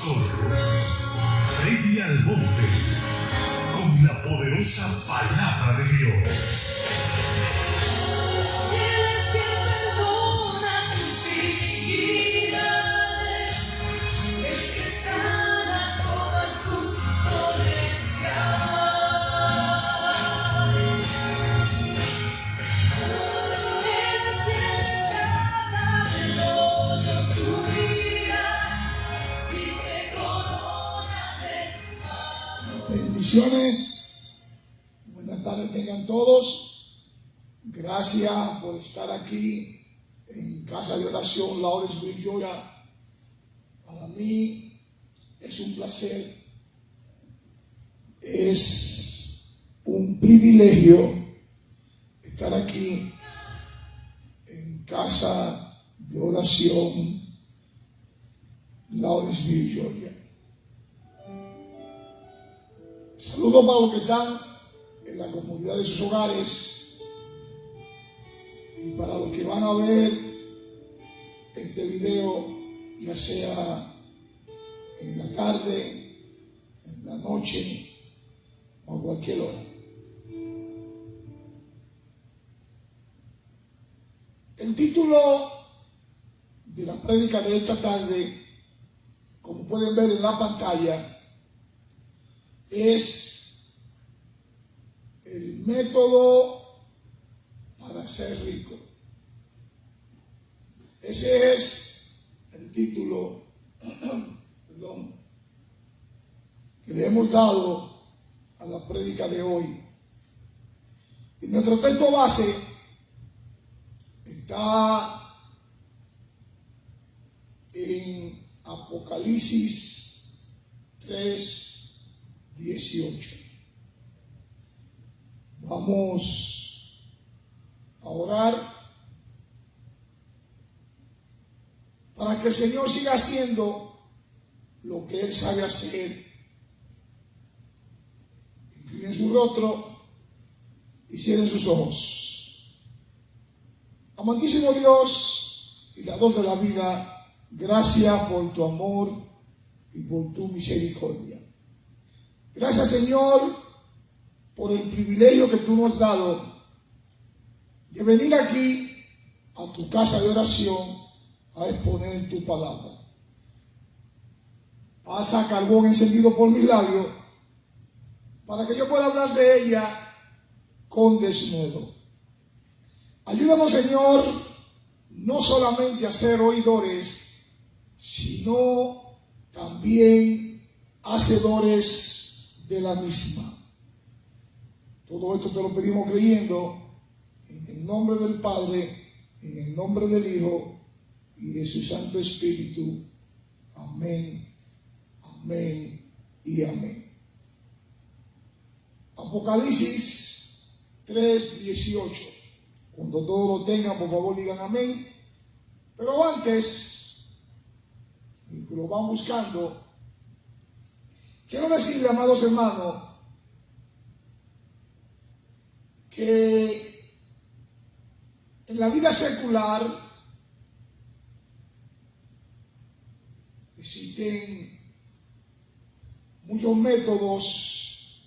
pastor Freddy Almonte, con la poderosa palabra de Dios. Bendiciones, buenas tardes tengan todos. Gracias por estar aquí en Casa de Oración Lawrenceville, Georgia. Para mí es un placer, es un privilegio estar aquí en Casa de Oración Lawrenceville, Georgia. Saludos para los que están en la comunidad de sus hogares y para los que van a ver este video, ya sea en la tarde, en la noche o a cualquier hora. El título de la prédica de esta tarde, como pueden ver en la pantalla, es el método para ser rico. Ese es el título que le hemos dado a la prédica de hoy. Y nuestro texto base está en Apocalipsis 3:18. Vamos a orar para que el Señor siga haciendo lo que Él sabe hacer. Inclinen su rostro y cierren sus ojos. Amantísimo Dios y dador de la vida, gracias por tu amor y por tu misericordia. Gracias, Señor, por el privilegio que tú nos has dado de venir aquí a tu casa de oración a exponer tu palabra. Pasa carbón encendido por mis labios para que yo pueda hablar de ella con denuedo. Ayúdanos, Señor, no solamente a ser oidores, sino también hacedores de la misma. Todo esto te lo pedimos creyendo en el nombre del Padre, en el nombre del Hijo y de su Santo Espíritu. Amén, amén y amén. Apocalipsis 3:18. Cuando todos lo tengan, por favor digan amén. Pero antes, que lo van buscando, quiero decirle, amados hermanos, que en la vida secular existen muchos métodos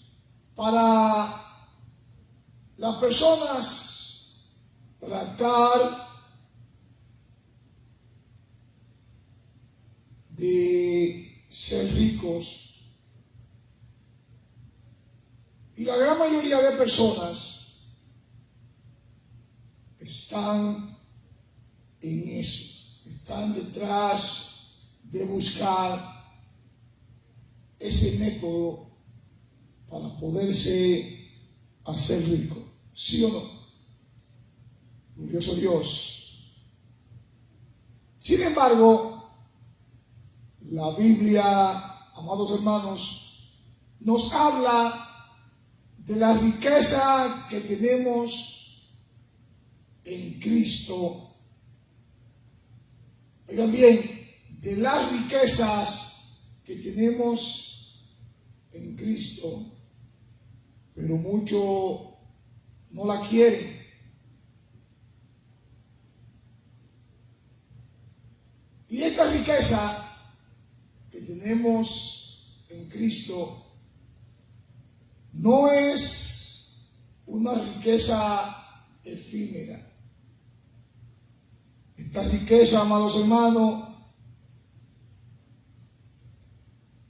para las personas tratar de ser ricos. Y la gran mayoría de personas están en eso, están detrás de buscar ese método para poderse hacer rico. ¿Sí o no? Glorioso Dios. Sin embargo, la Biblia, amados hermanos, nos habla de la riqueza que tenemos en Cristo. Oigan bien, de las riquezas que tenemos en Cristo, pero muchos no la quieren. Y esta riqueza que tenemos en Cristo no es una riqueza efímera. Esta riqueza, amados hermanos,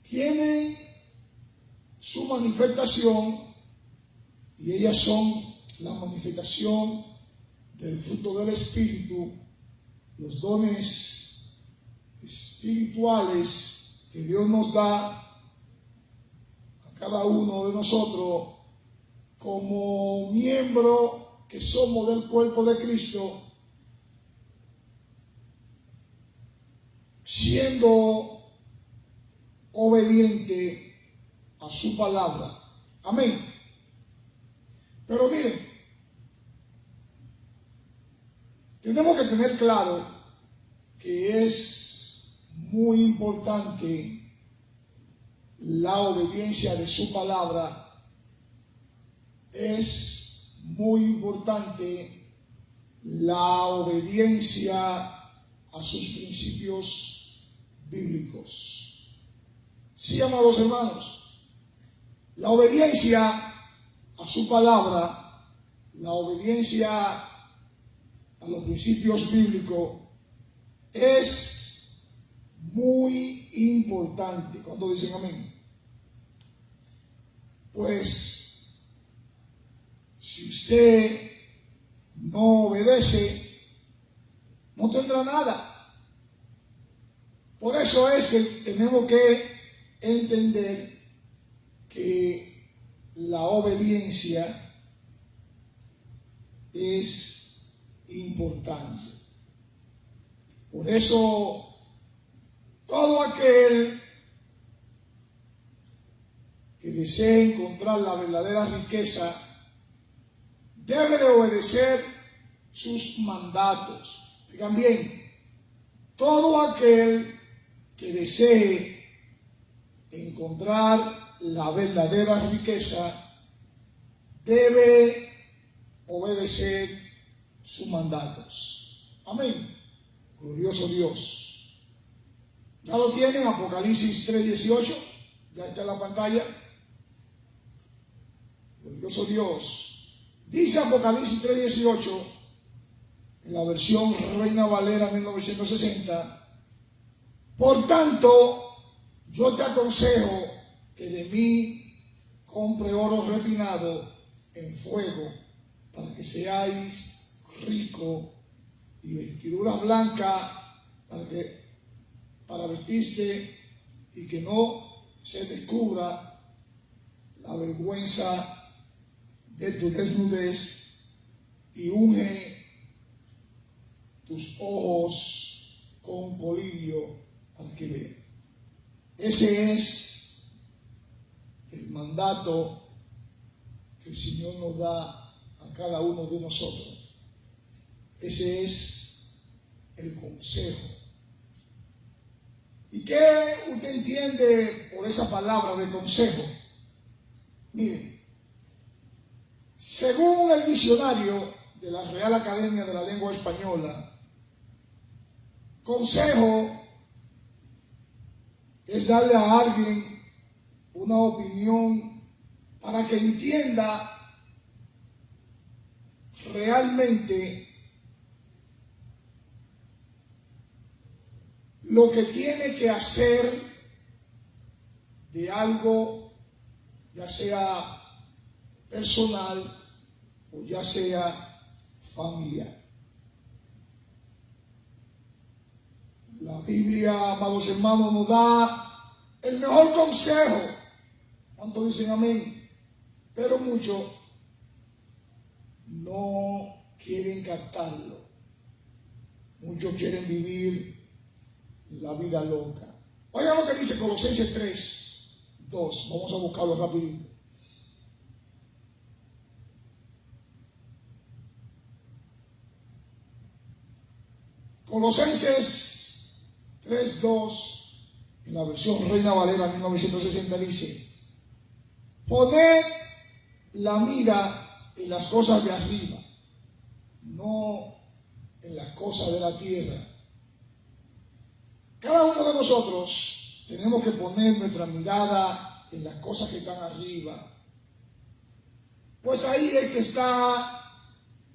tienen su manifestación y ellas son la manifestación del fruto del Espíritu, los dones espirituales que Dios nos da a cada uno de nosotros como miembro que somos del cuerpo de Cristo, siendo obediente a su palabra. Amén. Pero miren, tenemos que tener claro que es muy importante la obediencia de su palabra. Es muy importante la obediencia a sus principios bíblicos. Sí, amados hermanos, la obediencia a su palabra, la obediencia a los principios bíblicos es muy importante. ¿Cuántos dicen amén? Pues si usted no obedece, no tendrá nada. Por eso es que tenemos que entender que la obediencia es importante. Por eso todo aquel que desee encontrar la verdadera riqueza debe de obedecer sus mandatos. Digan bien, todo aquel que desee encontrar la verdadera riqueza debe obedecer sus mandatos. Amén. Glorioso Dios. ¿Ya lo tienen? Apocalipsis 3:18. Ya está en la pantalla. Glorioso Dios. Dice Apocalipsis 3:18 en la versión Reina Valera 1960. Por tanto, yo te aconsejo que de mí compre oro refinado en fuego, para que seáis rico, y vestiduras blancas para vestirte, y que no se descubra la vergüenza de tu desnudez, y unge tus ojos con colirio para que veas. Ese es el mandato que el Señor nos da a cada uno de nosotros. Ese es el consejo. ¿Y qué usted entiende por esa palabra de consejo? Miren, según el diccionario de la Real Academia de la Lengua Española, consejo es darle a alguien una opinión para que entienda realmente lo que tiene que hacer de algo, ya sea personal o ya sea familiar. La Biblia, amados hermanos, nos da el mejor consejo. ¿Cuántos dicen amén? Pero muchos no quieren captarlo. Muchos quieren vivir la vida loca. Oigan lo que dice Colosenses 3:2. Vamos a buscarlo rapidito. Colosenses 3:2, en la versión Reina Valera 1960 dice: poned la mira en las cosas de arriba, no en las cosas de la tierra. Cada uno de nosotros tenemos que poner nuestra mirada en las cosas que están arriba. Pues ahí es que está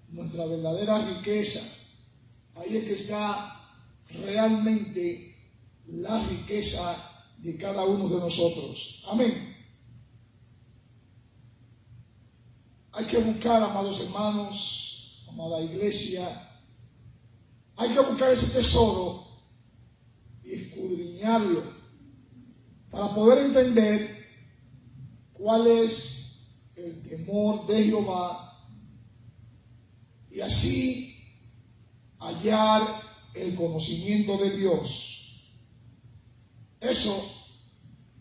nuestra verdadera riqueza. Ahí es que está realmente la riqueza de cada uno de nosotros. Amén. Hay que buscar, amados hermanos, amada iglesia, hay que buscar ese tesoro y escudriñarlo para poder entender cuál es el temor de Jehová y así hallar el conocimiento de Dios. Eso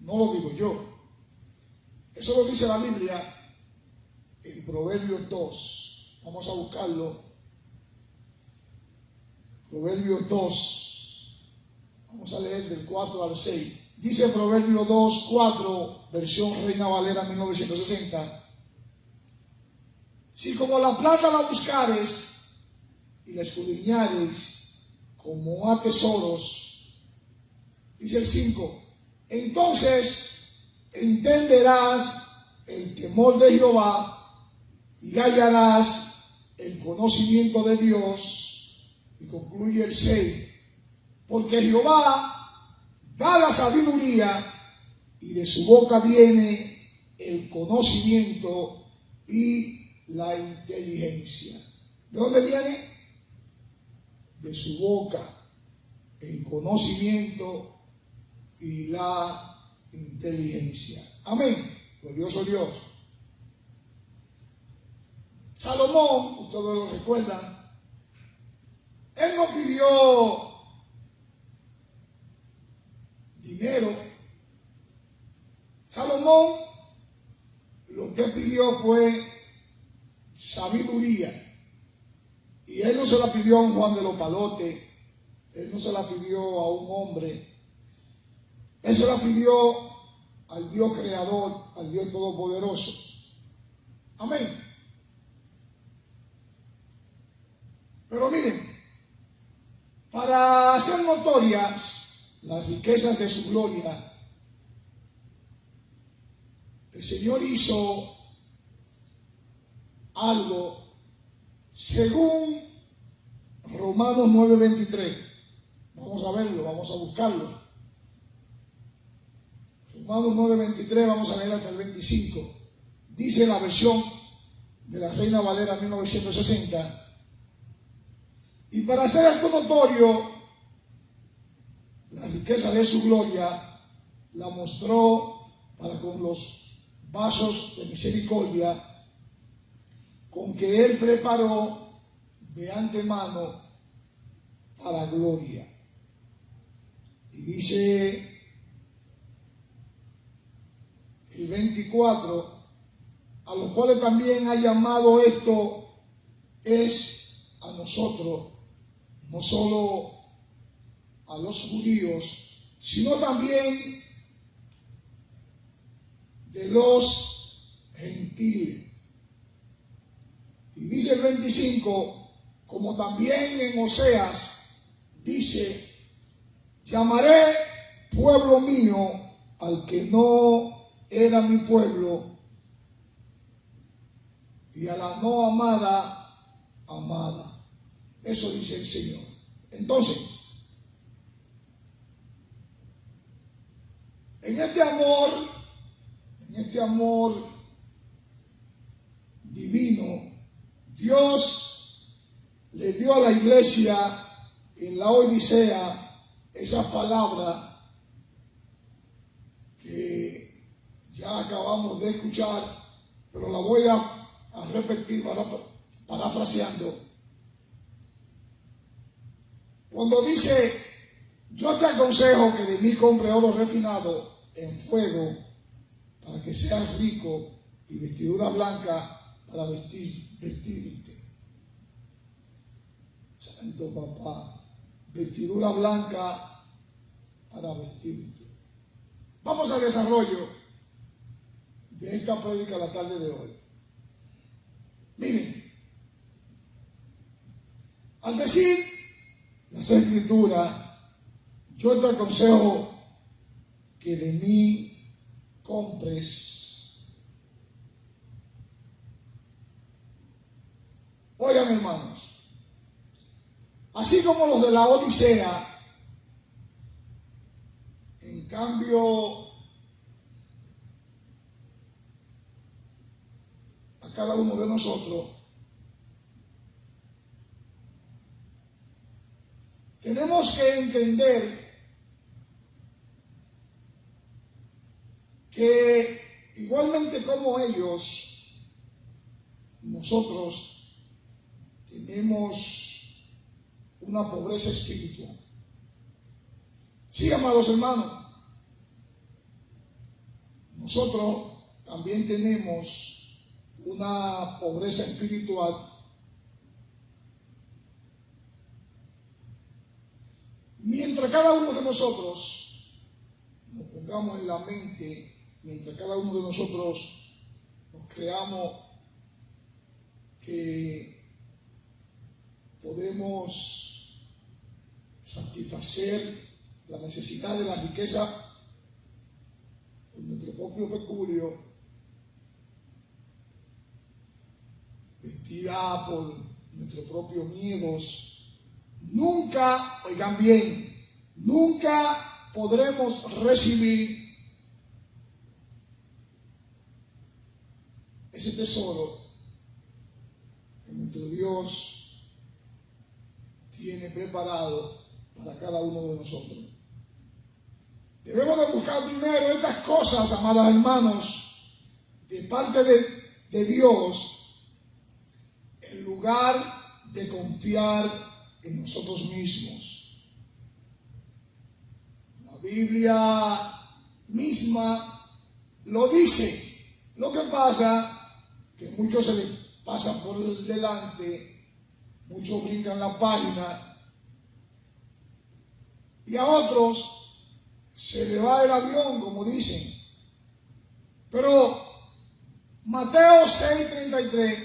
no lo digo yo, eso lo dice la Biblia en Proverbios 2. Vamos a buscarlo. Proverbios 2. Vamos a leer del 4 al 6. Dice Proverbios 2, 4, versión Reina Valera 1960. Si como la plata la buscares y la escudriñares como a tesoros, dice el 5, entonces entenderás el temor de Jehová y hallarás el conocimiento de Dios. Y concluye el 6, porque Jehová da la sabiduría y de su boca viene el conocimiento y la inteligencia. ¿De dónde viene? De su boca, el conocimiento y la inteligencia. Amén. Glorioso Dios. Salomón, ustedes lo recuerdan, él no pidió dinero. Salomón lo que pidió fue sabiduría. Y él no se la pidió a un Juan de los Palotes, él no se la pidió a un hombre, él se la pidió al Dios creador, al Dios todopoderoso. Amén. Pero miren, para hacer notorias las riquezas de su gloria, el Señor hizo algo según Romanos 9:23. Vamos a verlo, vamos a buscarlo. Romanos 9:23, vamos a leer hasta el 25. Dice la versión de la Reina Valera 1960. Y para hacer esto notorio, la riqueza de su gloria la mostró para con los vasos de misericordia con que él preparó de antemano para gloria. Y dice el 24, a los cuales también ha llamado esto es a nosotros, no solo a los judíos, sino también de los gentiles. Y dice el 25, como también en Oseas, dice, llamaré pueblo mío al que no era mi pueblo, y a la no amada, amada. Eso dice el Señor. Entonces, en este amor divino, Dios le dio a la iglesia en la Odisea esas palabras que ya acabamos de escuchar, pero la voy a repetir parafraseando. Cuando dice, yo te aconsejo que de mí compre oro refinado en fuego para que seas rico y vestidura blanca para vestirte. Santo Papá, vestidura blanca para vestirte. Vamos al desarrollo de esta prédica la tarde de hoy. Miren, al decir las Escrituras, yo te aconsejo que de mí compres. Oigan, hermanos, así como los de la Odisea, en cambio, a cada uno de nosotros tenemos que entender que igualmente como ellos, nosotros tenemos una pobreza espiritual. Sí, amados hermanos, nosotros también tenemos una pobreza espiritual. Mientras cada uno de nosotros nos pongamos en la mente, mientras cada uno de nosotros nos creamos que podemos satisfacer la necesidad de la riqueza con nuestro propio peculio, vestida por nuestros propios miedos, nunca, oigan bien, nunca podremos recibir ese tesoro que nuestro Dios tiene preparado para cada uno de nosotros. Debemos de buscar primero estas cosas, amados hermanos, de parte de Dios, en lugar de confiar en nosotros mismos. La Biblia misma lo dice. Lo que pasa que muchos se les pasan por delante, muchos brincan la página y a otros se le va el avión, como dicen. Pero Mateo 6:33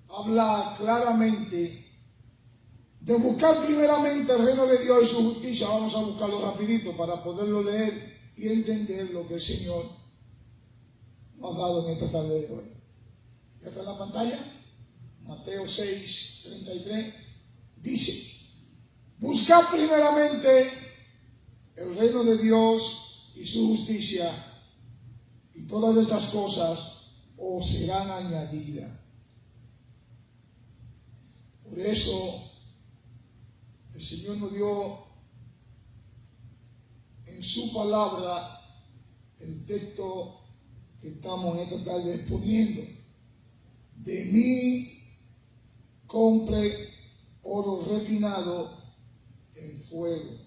habla claramente de buscar primeramente el reino de Dios y su justicia. Vamos a buscarlo rapidito para poderlo leer y entender lo que el Señor nos ha dado en esta tarde de hoy. ¿Ya está en la pantalla? Mateo 6:33 dice: buscad primeramente el reino de Dios y su justicia, y todas estas cosas os serán añadidas. Por eso el Señor nos dio en su palabra el texto que estamos en esta tarde exponiendo. De mí compre oro refinado en fuego.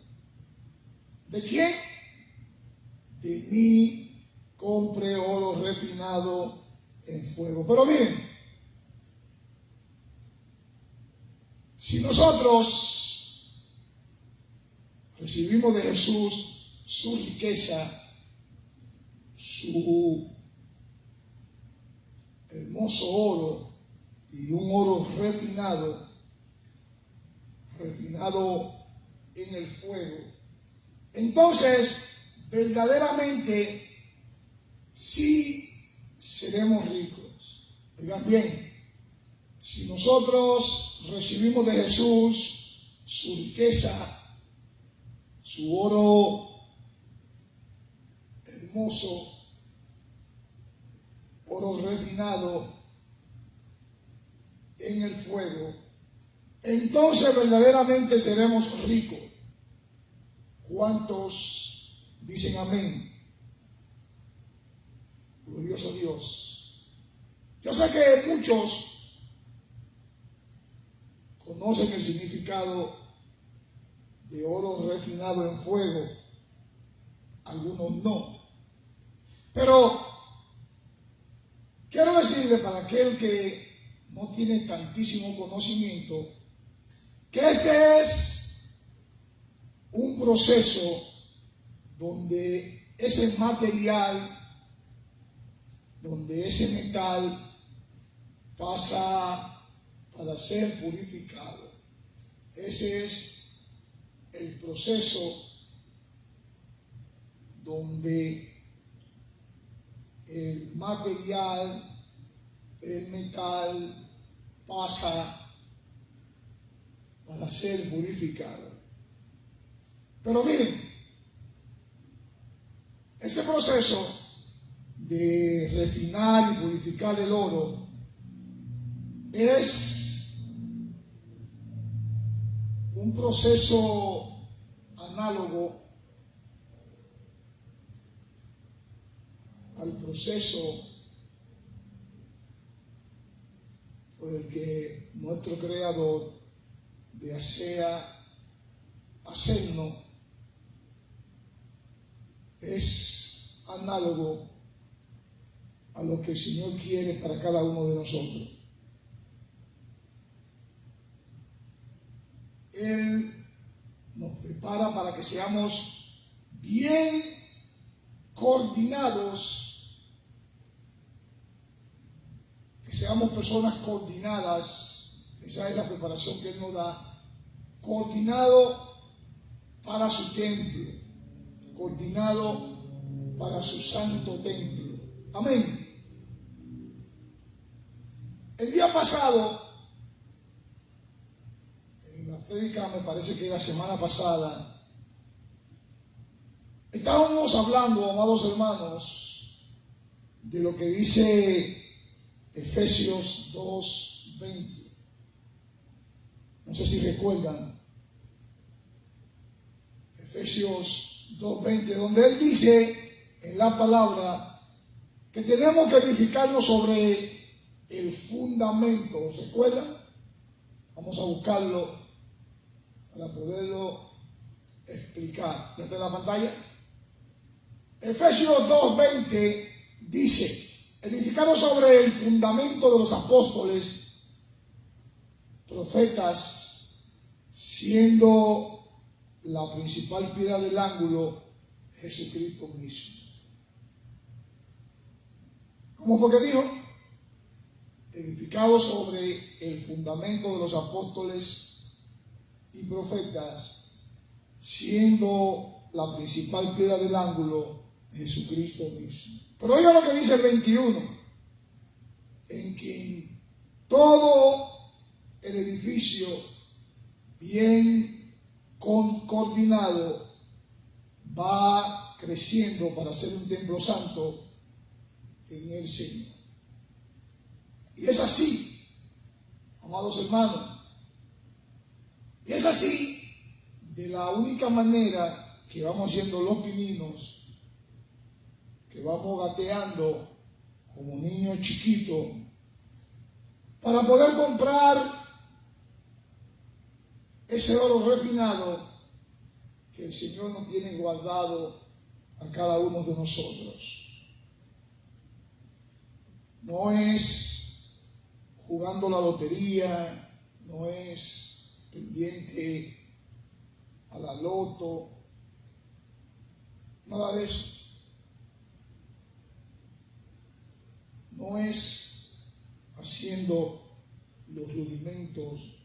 ¿De quién? De mí compre oro refinado en fuego. Pero miren, si nosotros recibimos de Jesús su riqueza, su hermoso oro y un oro refinado en el fuego, entonces verdaderamente sí seremos ricos. Oigan bien, si nosotros recibimos de Jesús su riqueza, su oro hermoso, oro refinado en el fuego, entonces verdaderamente seremos ricos. ¿Cuántos dicen amén? Glorioso Dios. Yo sé que muchos conocen el significado de oro refinado en fuego, algunos no. Pero quiero decirle, para aquel que no tiene tantísimo conocimiento, que este es un proceso donde ese material, donde ese metal pasa para ser purificado. Ese es el proceso donde el material, el metal, pasa para ser purificado. Pero miren, ese proceso de refinar y purificar el oro es un proceso análogo al proceso por el que nuestro Creador desea hacernos. Es análogo a lo que el Señor quiere para cada uno de nosotros. Él nos prepara para que seamos bien coordinados, que seamos personas coordinadas. Esa es la preparación que Él nos da. Coordinado para su templo, coordinado para su santo templo. Amén. El día pasado, en la prédica, me parece que la semana pasada, estábamos hablando, amados hermanos, de lo que dice Efesios 2:20. No sé si recuerdan. Efesios 2:20, donde él dice en la palabra que tenemos que edificarnos sobre el fundamento. ¿Recuerdan? Vamos a buscarlo para poderlo explicar. ¿Ya está en la pantalla? Efesios 2:20 dice: edificarnos sobre el fundamento de los apóstoles, profetas, siendo la principal piedra del ángulo Jesucristo mismo. ¿Cómo fue que dijo? Edificados sobre el fundamento de los apóstoles y profetas, siendo la principal piedra del ángulo Jesucristo mismo. Pero oiga lo que dice el 21, en quien todo el edificio bien coordinado va creciendo para ser un templo santo en el Señor. Y es así, amados hermanos, y es así de la única manera que vamos haciendo los pininos, que vamos gateando como niños chiquitos para poder comprar ese oro refinado que el Señor nos tiene guardado a cada uno de nosotros. No es jugando la lotería, no es pendiente a la loto, nada de eso. No es haciendo los rudimentos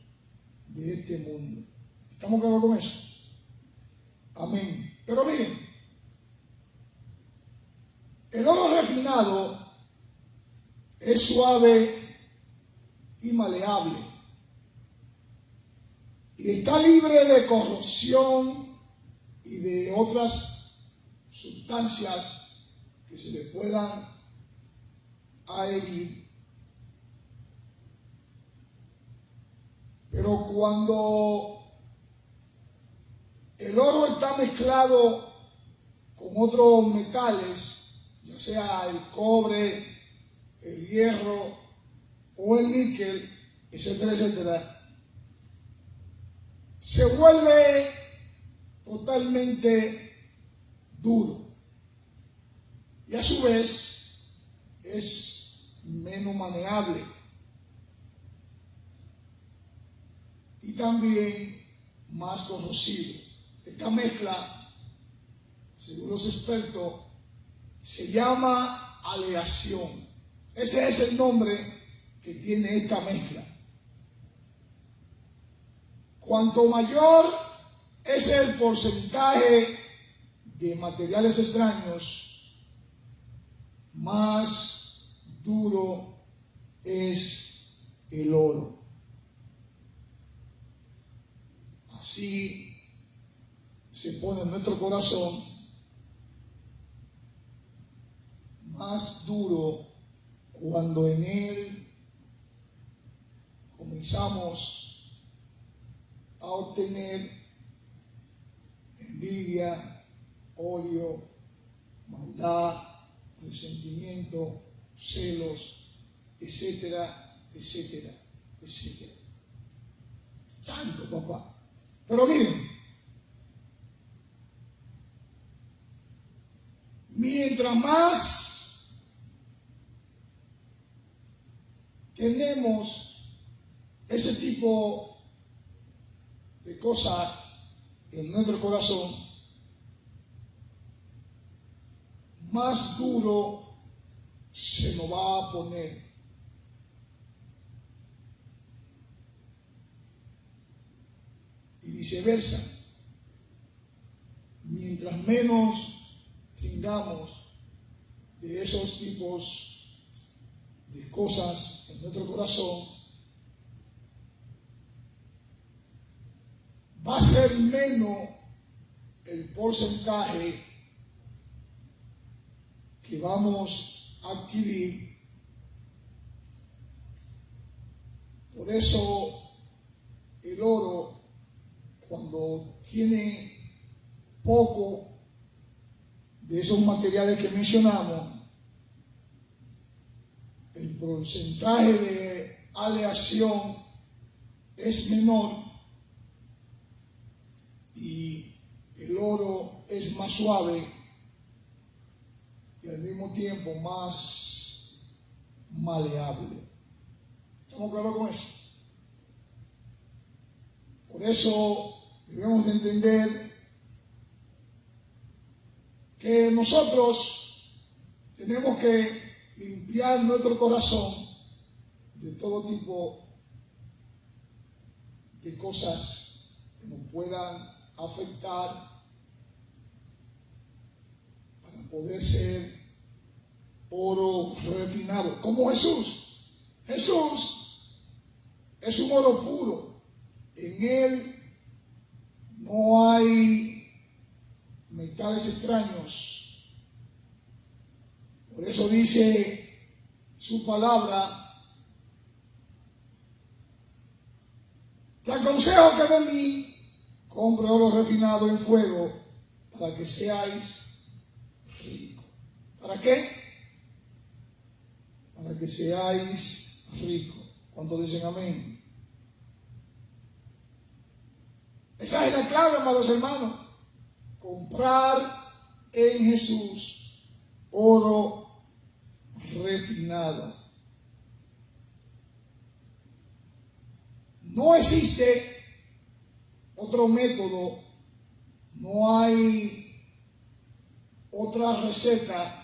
de este mundo. ¿Estamos claros con eso? Amén. Pero miren, el oro refinado es suave y maleable y está libre de corrosión y de otras sustancias que se le puedan adherir. Pero cuando el oro está mezclado con otros metales, ya sea el cobre, el hierro o el níquel, etcétera, etcétera, se vuelve totalmente duro y a su vez es menos manejable y también más corrosivo. Esta mezcla, según los expertos, se llama aleación. Ese es el nombre que tiene esta mezcla. Cuanto mayor es el porcentaje de materiales extraños, más duro es el oro. Así se pone en nuestro corazón, más duro cuando en él comenzamos a obtener envidia, odio, maldad, resentimiento, celos, etcétera, etcétera, etcétera. Santo papá. Pero miren, mientras más tenemos ese tipo de cosas en nuestro corazón, más duro se nos va a poner. Y viceversa, mientras menos tengamos de esos tipos de cosas en nuestro corazón, va a ser menos el porcentaje que vamos a adquirir. Por eso el oro, cuando tiene poco de esos materiales que mencionamos, el porcentaje de aleación es menor y el oro es más suave y al mismo tiempo más maleable. ¿Estamos claros con eso? Por eso debemos de entender que nosotros tenemos que limpiar nuestro corazón de todo tipo de cosas que nos puedan afectar para poder ser oro refinado, como Jesús. Jesús es un oro puro. En él no hay metales extraños. Por eso dice su palabra: te aconsejo que de mí compre oro refinado en fuego para que seáis ricos. ¿Para qué? Para que seáis ricos. ¿Cuántos dicen amén? Esa es la clave, amados hermanos. Comprar en Jesús oro refinado. No existe otro método, no hay otra receta.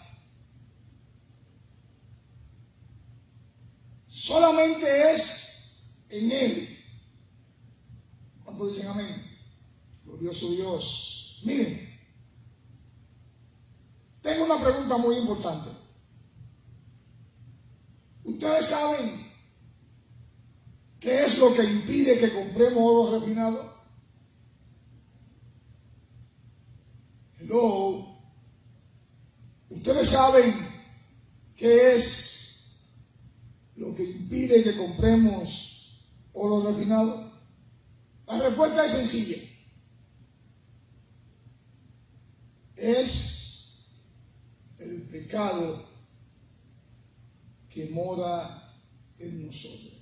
Solamente es en Él. ¿Cuántos dicen amén? Glorioso Dios. Miren, tengo una pregunta muy importante. ¿Ustedes saben qué es lo que impide que compremos oro refinado? Hello. ¿Ustedes saben qué es lo que impide que compremos oro refinado? La respuesta es sencilla. Es el pecado que mora en nosotros.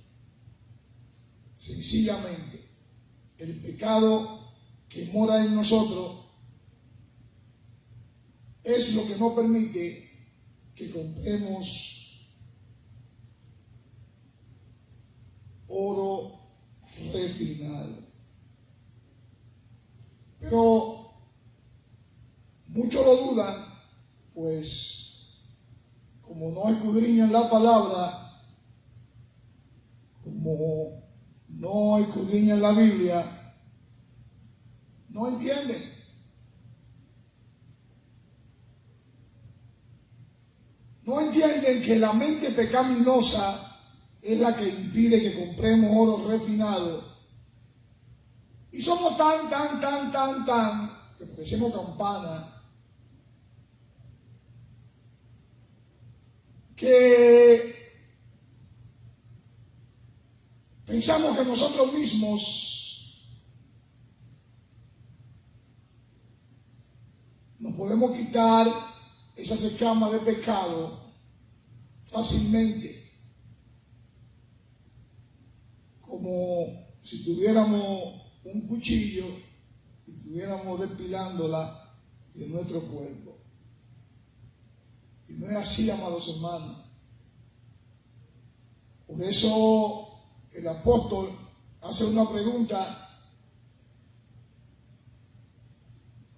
Sencillamente, el pecado que mora en nosotros es lo que no permite que compremos oro refinado. Pero muchos lo dudan, pues como no escudriñan la palabra, como no escudriñan la Biblia, no entienden. no entienden que la mente pecaminosa es la que impide que compremos oro refinado. Y somos tan, que parecemos campana, que pensamos que nosotros mismos nos podemos quitar esas escamas de pecado fácilmente, como si tuviéramos un cuchillo y estuviéramos despilándola de nuestro cuerpo. Y no es así, amados hermanos. Por eso el apóstol hace una pregunta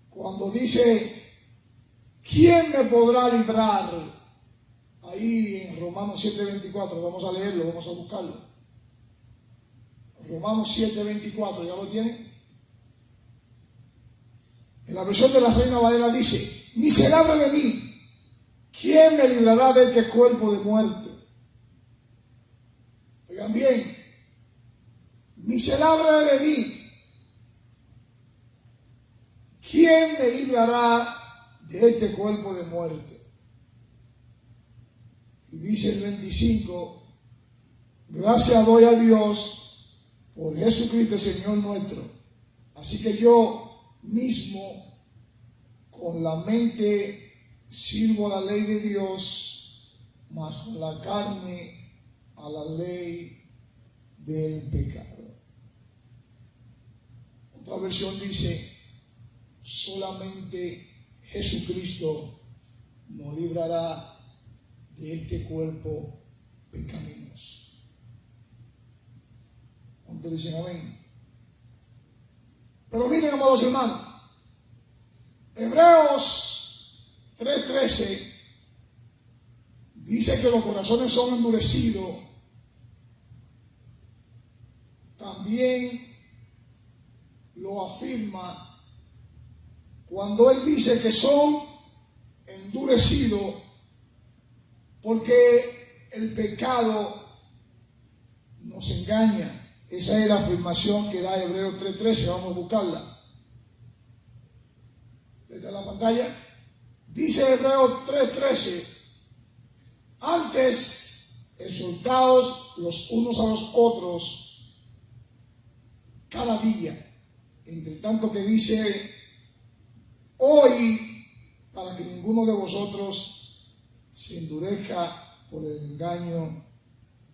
cuando dice: ¿quién me podrá librar? Ahí en Romanos 7:24, vamos a leerlo, vamos a buscarlo. Romanos 7:24, ¿ya lo tienen? En la versión de la Reina Valera dice: miserable de mí, ¿quién me librará de este cuerpo de muerte? Oigan bien, miserable de mí, ¿quién me librará de este cuerpo de muerte? Y dice el 25: gracias doy a Dios por Jesucristo el Señor nuestro. Así que yo mismo con la mente sirvo a la ley de Dios, mas con la carne a la ley del pecado. Otra versión dice: solamente Jesucristo nos librará de este cuerpo pecaminoso. ¿Cuántos dicen amén? Pero miren, amados hermanos, Hebreos 3:13 dice que los corazones son endurecidos. También lo afirma cuando él dice que son endurecidos porque el pecado nos engaña. Esa es la afirmación que da Hebreos 3:13. Vamos a buscarla desde la pantalla. Dice Hebreos 3:13: antes exhortaos los unos a los otros cada día, entre tanto que dice hoy, para que ninguno de vosotros se endurezca por el engaño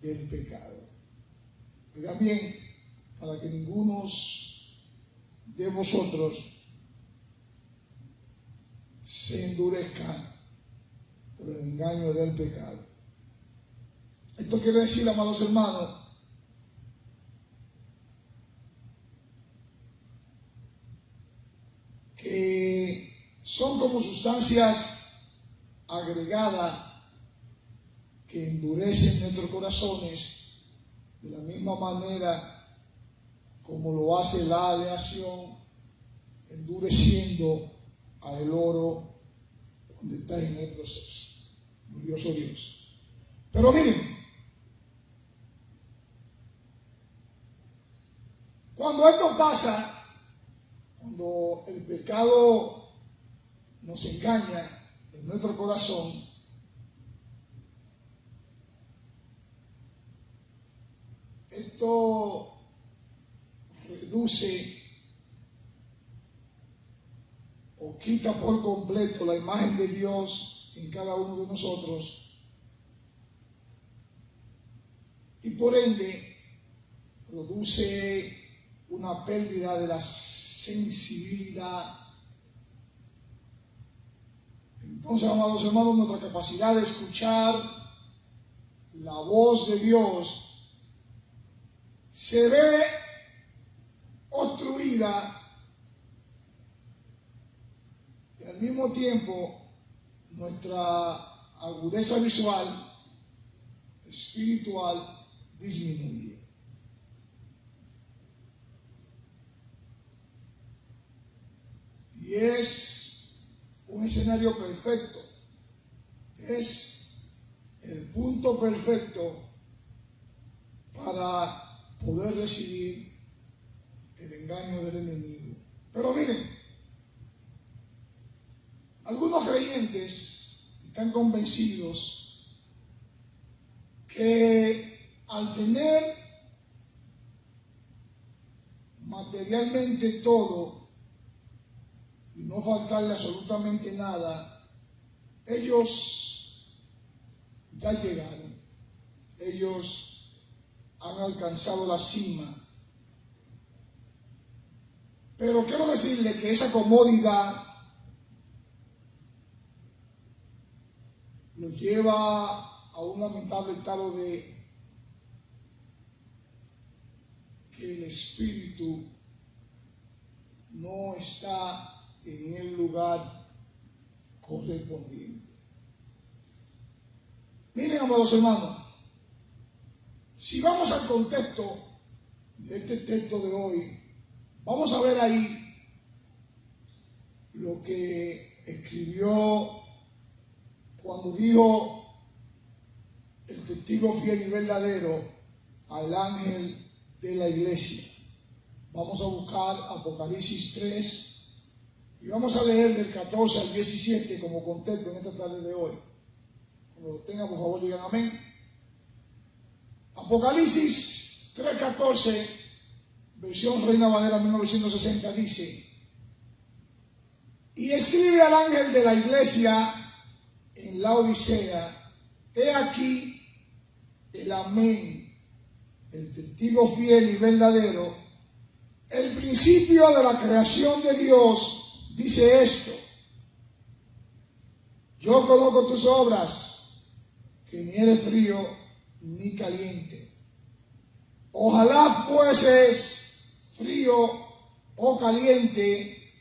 del pecado. Oigan bien, para que ninguno de vosotros se endurezca por el engaño del pecado. Esto quiere decir, amados hermanos, que son como sustancias agregadas que endurecen nuestros corazones de la misma manera como lo hace la aleación endureciendo al oro cuando está en el proceso. Glorioso Dios. Pero miren, cuando esto pasa, cuando el pecado nos engaña en nuestro corazón, esto reduce o quita por completo la imagen de Dios en cada uno de nosotros y por ende produce una pérdida de la sensibilidad. Entonces, amados hermanos, nuestra capacidad de escuchar la voz de Dios se ve obstruida y al mismo tiempo nuestra agudeza visual, espiritual, disminuye. Y es un escenario perfecto. Es el punto perfecto para poder recibir el engaño del enemigo. Pero miren, algunos creyentes están convencidos que al tener materialmente todo y no faltarle absolutamente nada, ellos ya llegaron, ellos han alcanzado la cima. Pero quiero decirle que esa comodidad lo lleva a un lamentable estado de que el espíritu no está en el lugar correspondiente. Miren, amados hermanos, si vamos al contexto de este texto de hoy, vamos a ver ahí lo que escribió cuando dijo el testigo fiel y verdadero al ángel de la iglesia. Vamos a buscar Apocalipsis 3 y vamos a leer del 14 al 17 como contexto en esta tarde de hoy. Cuando lo tengan, por favor, digan amén. Apocalipsis 3:14, versión Reina Valera 1960, dice: y escribe al ángel de la iglesia en la Odisea, he aquí el amén, el testigo fiel y verdadero, el principio de la creación de Dios, dice esto: yo conozco tus obras, que ni eres frío ni caliente. Ojalá fueses frío o caliente,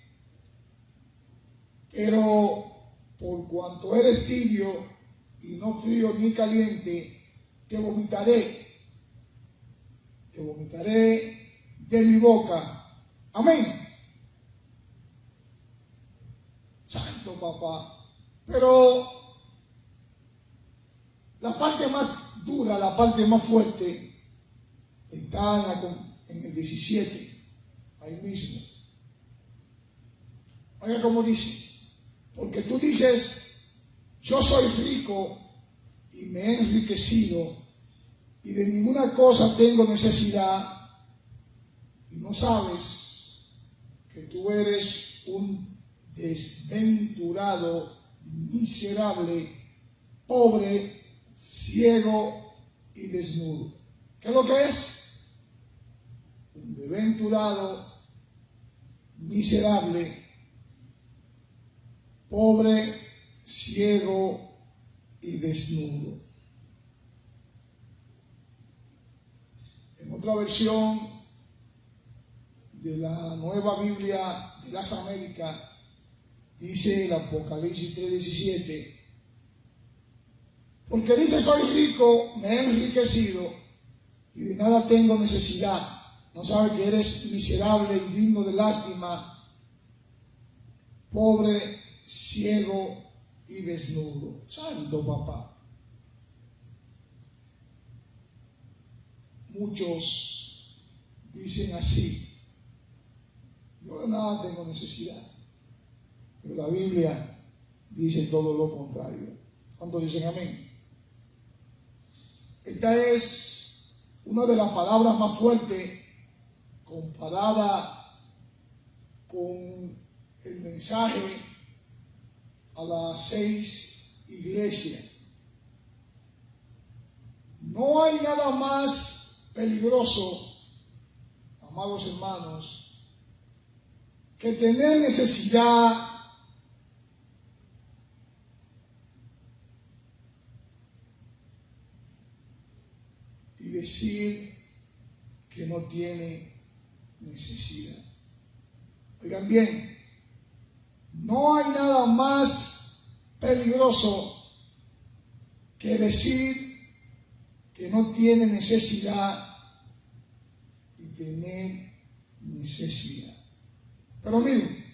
pero por cuanto eres tibio y no frío ni caliente, te vomitaré de mi boca. Amén. Santo papá. Pero la parte más dura, la parte más fuerte, está en el 17, ahí mismo. Oiga cómo dice: porque tú dices, yo soy rico y me he enriquecido y de ninguna cosa tengo necesidad, y no sabes que tú eres un desventurado, miserable, pobre, ciego y desnudo. ¿Qué es lo que es? Un desventurado, miserable, pobre, ciego y desnudo. En otra versión de la Nueva Biblia de las Américas, dice el Apocalipsis 3:17: porque dice, soy rico, me he enriquecido y de nada tengo necesidad. No sabe que eres miserable y digno de lástima, pobre, ciego y desnudo. Santo papá. Muchos dicen así: yo de nada tengo necesidad. Pero la Biblia dice todo lo contrario. ¿Cuántos dicen amén? Esta es una de las palabras más fuertes comparada con el mensaje a las 6 iglesias. No hay nada más peligroso, amados hermanos, que tener necesidad y decir que no tiene necesidad. Oigan bien, no hay nada más peligroso que decir que no tiene necesidad y tener necesidad. Pero miren,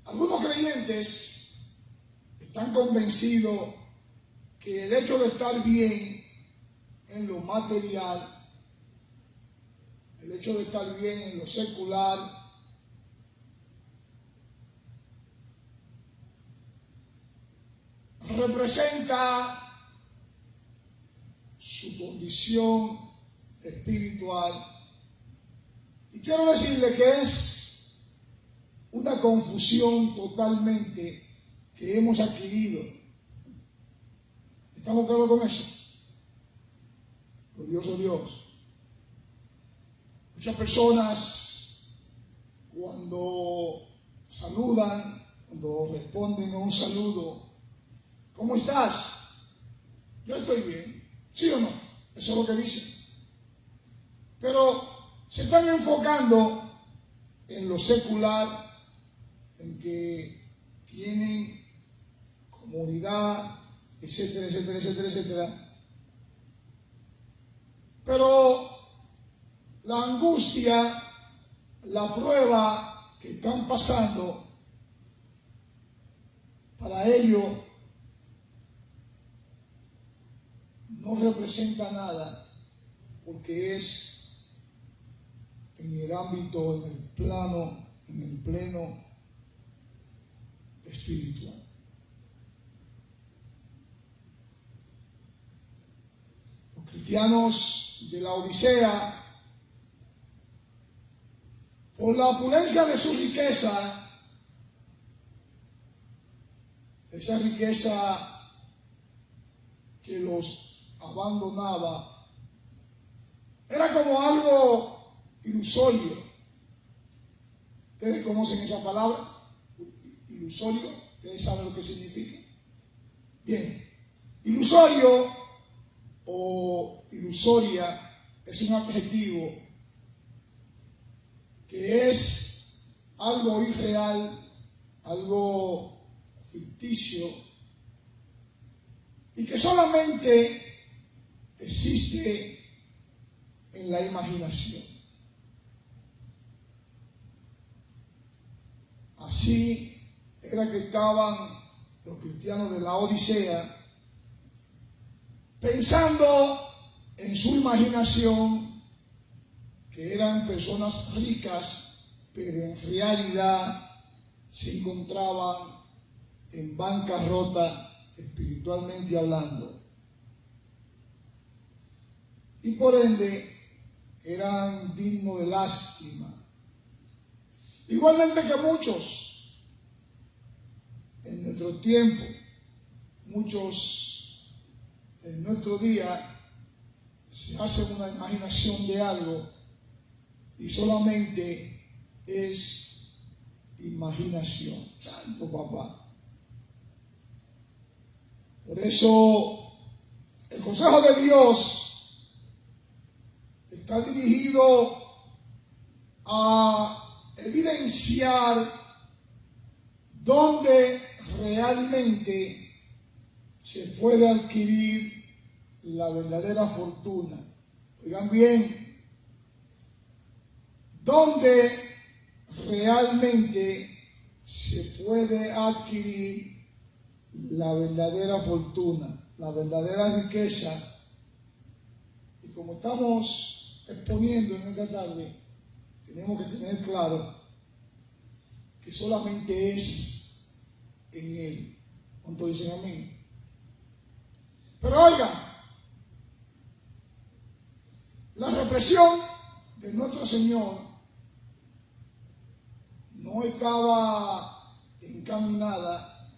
algunos creyentes están convencidos que el hecho de estar bien en lo material, el hecho de estar bien en lo secular, representa su condición espiritual. Y quiero decirle que es una confusión totalmente que hemos adquirido. ¿Estamos claros con eso? Glorioso Dios. Muchas personas cuando saludan, cuando responden a un saludo, ¿cómo estás? Yo estoy bien. ¿Sí o no? Eso es lo que dicen. Pero se están enfocando en lo secular, en que tienen comodidad, etcétera, etcétera, etcétera, etcétera. Pero la angustia, la prueba que están pasando, para ellos no representa nada, porque es en el ámbito, en el plano, en el pleno espiritual. Los cristianos de la Odisea, por la opulencia de su riqueza, esa riqueza que los abandonaba, era como algo ilusorio. ¿Ustedes conocen esa palabra? Ilusorio. ¿Ustedes saben lo que significa? Bien, ilusorio o ilusoria es un adjetivo que es algo irreal, algo ficticio, y que solamente existe en la imaginación. Así era que estaban los cristianos de la Odisea, pensando en su imaginación que eran personas ricas, pero en realidad se encontraban en bancarrota espiritualmente hablando. Y por ende eran dignos de lástima. Igualmente que muchos en nuestro tiempo, muchos en nuestro día se hacen una imaginación de algo y solamente es imaginación. Santo Papá. Por eso el consejo de Dios está dirigido a evidenciar dónde realmente se puede adquirir la verdadera fortuna. Oigan bien, dónde realmente se puede adquirir la verdadera fortuna, la verdadera riqueza. Y como estamos exponiendo en esta tarde, tenemos que tener claro que solamente es en Él. ¿Cuánto dicen amén? Pero oigan, la represión de nuestro Señor no estaba encaminada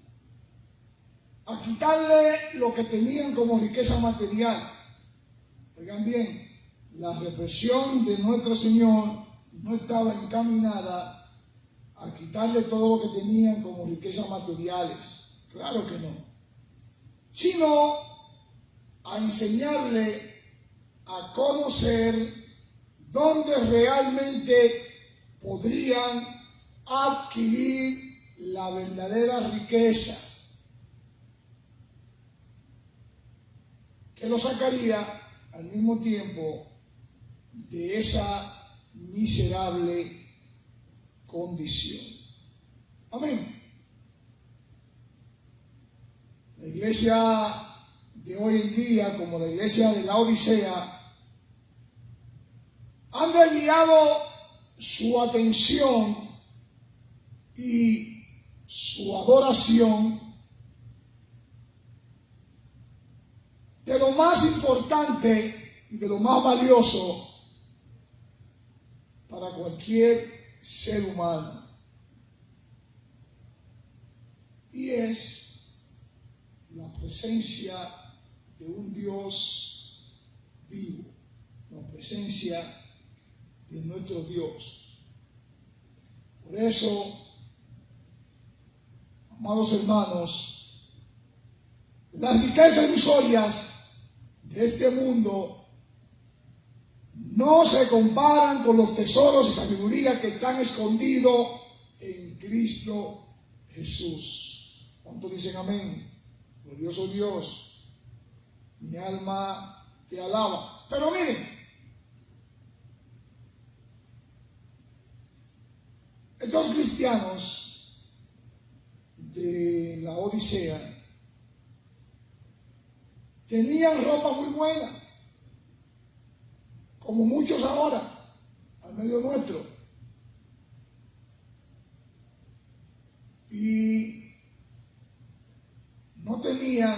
a quitarle lo que tenían como riqueza material. Oigan bien, la represión de nuestro Señor no estaba encaminada a quitarle todo lo que tenían como riquezas materiales. Claro que no. Sino a enseñarle a conocer dónde realmente podrían adquirir la verdadera riqueza, que lo sacaría al mismo tiempo de esa miserable condición. Amén. La iglesia de hoy en día, como la iglesia de la Odisea, han desviado su atención y su adoración de lo más importante y de lo más valioso para cualquier ser humano, y es la presencia de un Dios vivo, la presencia de nuestro Dios. Por eso, amados hermanos, las riquezas ilusorias de este mundo no se comparan con los tesoros y sabiduría que están escondidos en Cristo Jesús. ¿Cuántos dicen amén? Glorioso Dios, mi alma te alaba. Pero miren, estos cristianos de la Odisea tenían ropa muy buena, como muchos ahora, al medio nuestro. Y no tenían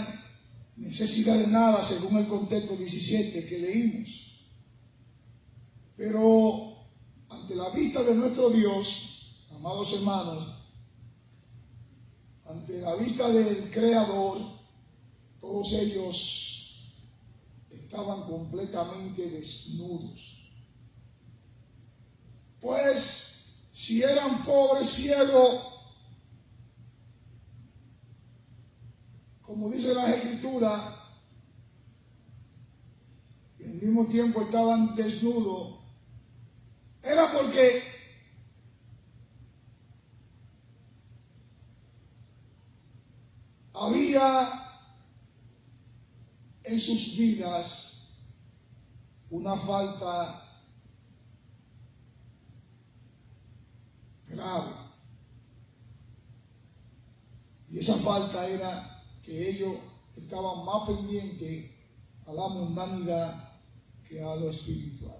necesidad de nada, según el contexto 17 que leímos. Pero ante la vista de nuestro Dios, amados hermanos, ante la vista del Creador, todos ellos estaban completamente desnudos. Pues si eran pobres, ciegos, como dice la Escritura, y al mismo tiempo estaban desnudos, era porque había en sus vidas una falta grave. Y esa falta era que ellos estaban más pendientes a la mundanidad que a lo espiritual.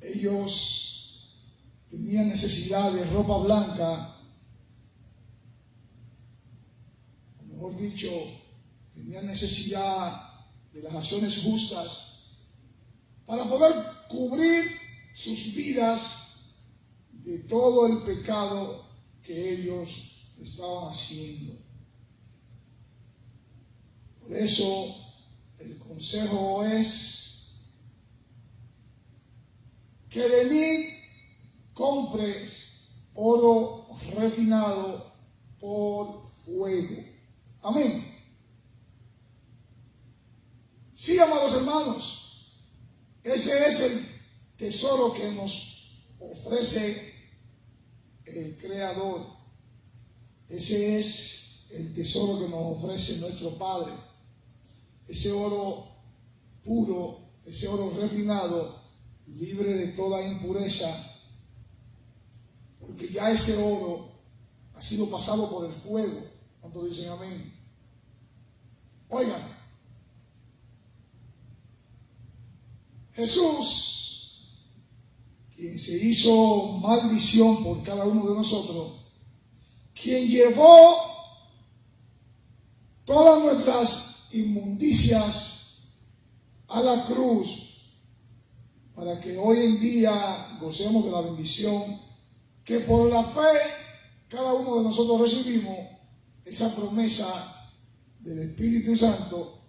Ellos tenían necesidad de ropa blanca, o mejor dicho, tenían necesidad de las acciones justas para poder cubrir sus vidas de todo el pecado que ellos estaban haciendo. Por eso el consejo es que de mí compres oro refinado por fuego. Amén. Sí, amados hermanos, ese es el tesoro que nos ofrece el Creador. Ese es el tesoro que nos ofrece nuestro Padre. Ese oro puro, ese oro refinado, libre de toda impureza, porque ya ese oro ha sido pasado por el fuego. ¿Cuántos dicen amén? Oigan, Jesús, quien se hizo maldición por cada uno de nosotros, quien llevó todas nuestras inmundicias a la cruz para que hoy en día gocemos de la bendición que por la fe cada uno de nosotros recibimos, esa promesa del Espíritu Santo,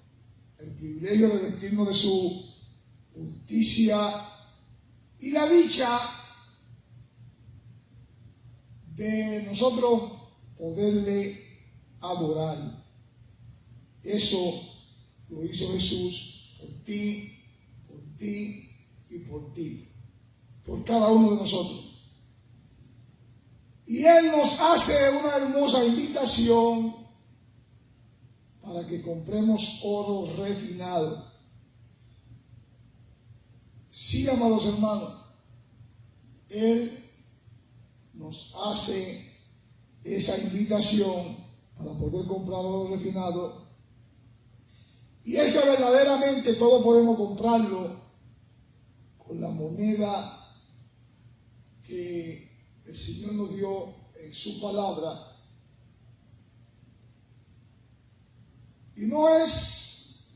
el privilegio de vestirnos de su justicia y la dicha de nosotros poderle adorar. Eso lo hizo Jesús por ti y por ti, por cada uno de nosotros. Y Él nos hace una hermosa invitación para que compremos oro refinado. Sí, amados hermanos, Él nos hace esa invitación para poder comprar oro refinado, Y es que verdaderamente todo podemos comprarlo con la moneda que el Señor nos dio en su palabra. Y no es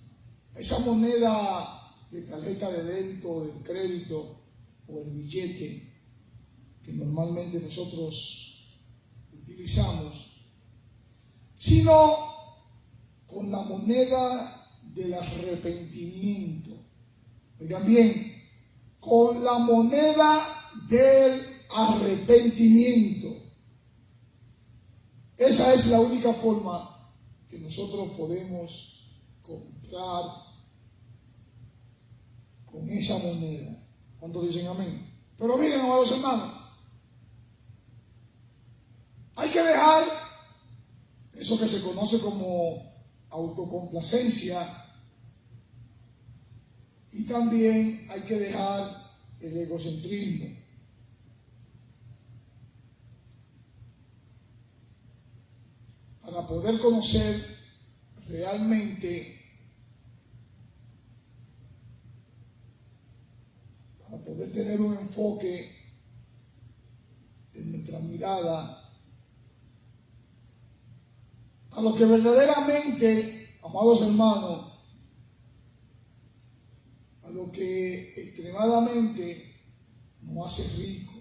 esa moneda de tarjeta de débito, de crédito o el billete que normalmente nosotros utilizamos, sino con la moneda del arrepentimiento. Oigan bien, con la moneda del arrepentimiento. Esa es la única forma que nosotros podemos comprar con esa moneda. ¿Cuántos dicen amén? Pero miren, amados hermanos, hay que dejar eso que se conoce como autocomplacencia, y también hay que dejar el egocentrismo. Para poder conocer realmente, para poder tener un enfoque en nuestra mirada a lo que verdaderamente, amados hermanos, a lo que extremadamente nos hace rico.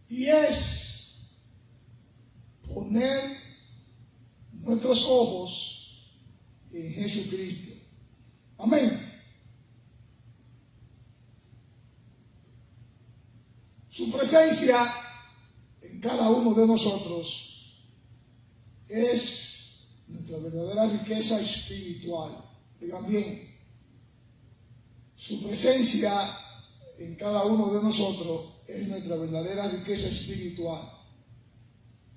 Y es poner nuestros ojos en Jesucristo. Amén. Su presencia en cada uno de nosotros es nuestra verdadera riqueza espiritual. Digan bien, su presencia en cada uno de nosotros es nuestra verdadera riqueza espiritual.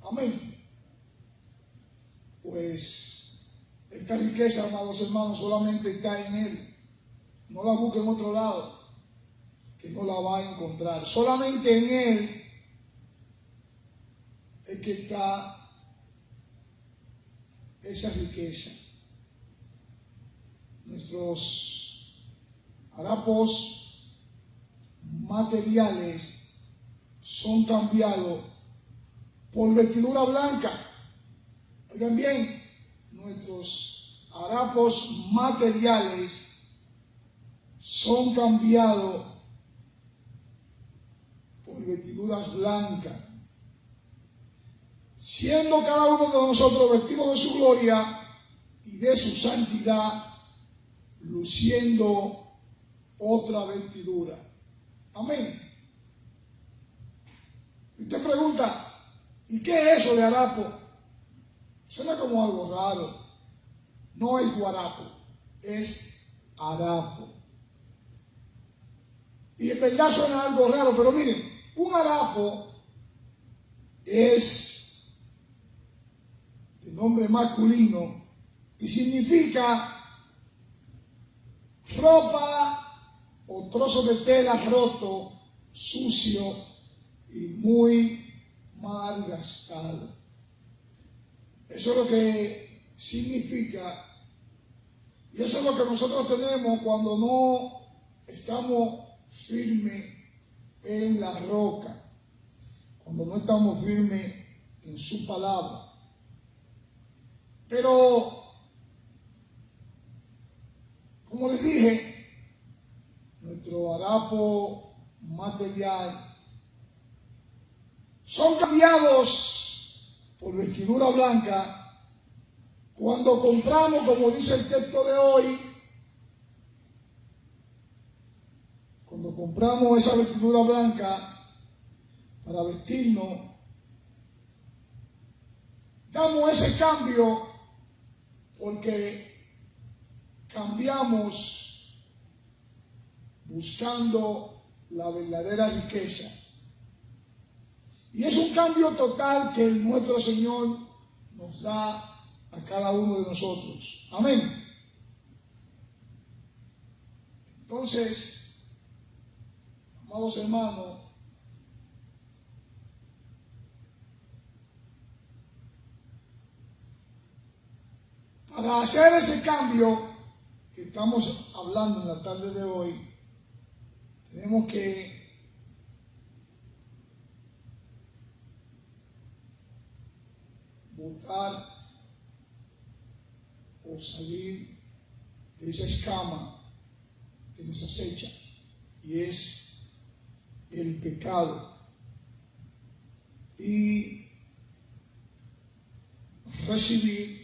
Amén. Pues esta riqueza, amados hermanos, solamente está en Él. No la busque en otro lado, que no la va a encontrar. Solamente en Él es que está esa riqueza. Nuestros harapos materiales son cambiados por vestidura blanca. Oigan bien, nuestros harapos materiales son cambiados por vestiduras blancas, siendo cada uno de nosotros vestidos de su gloria y de su santidad, luciendo otra vestidura. Amén. Y usted pregunta, ¿y qué es eso de harapo? Suena como algo raro. No es guarapo, es harapo. Y en verdad suena algo raro, pero miren, un harapo es de nombre masculino y significa ropa o trozo de tela roto, sucio y muy mal gastado. Eso es lo que significa, y eso es lo que nosotros tenemos cuando no estamos firmes en la roca, cuando no estamos firmes en su palabra. Pero como les dije, nuestro harapo material son cambiados por vestidura blanca cuando compramos, como dice el texto de hoy, cuando compramos esa vestidura blanca para vestirnos, damos ese cambio porque cambiamos buscando la verdadera riqueza. Y es un cambio total que nuestro Señor nos da a cada uno de nosotros. Amén. Entonces, amados hermanos, Para hacer ese cambio que estamos hablando en la tarde de hoy, tenemos que botar o salir de esa escama que nos acecha, y es el pecado, y recibir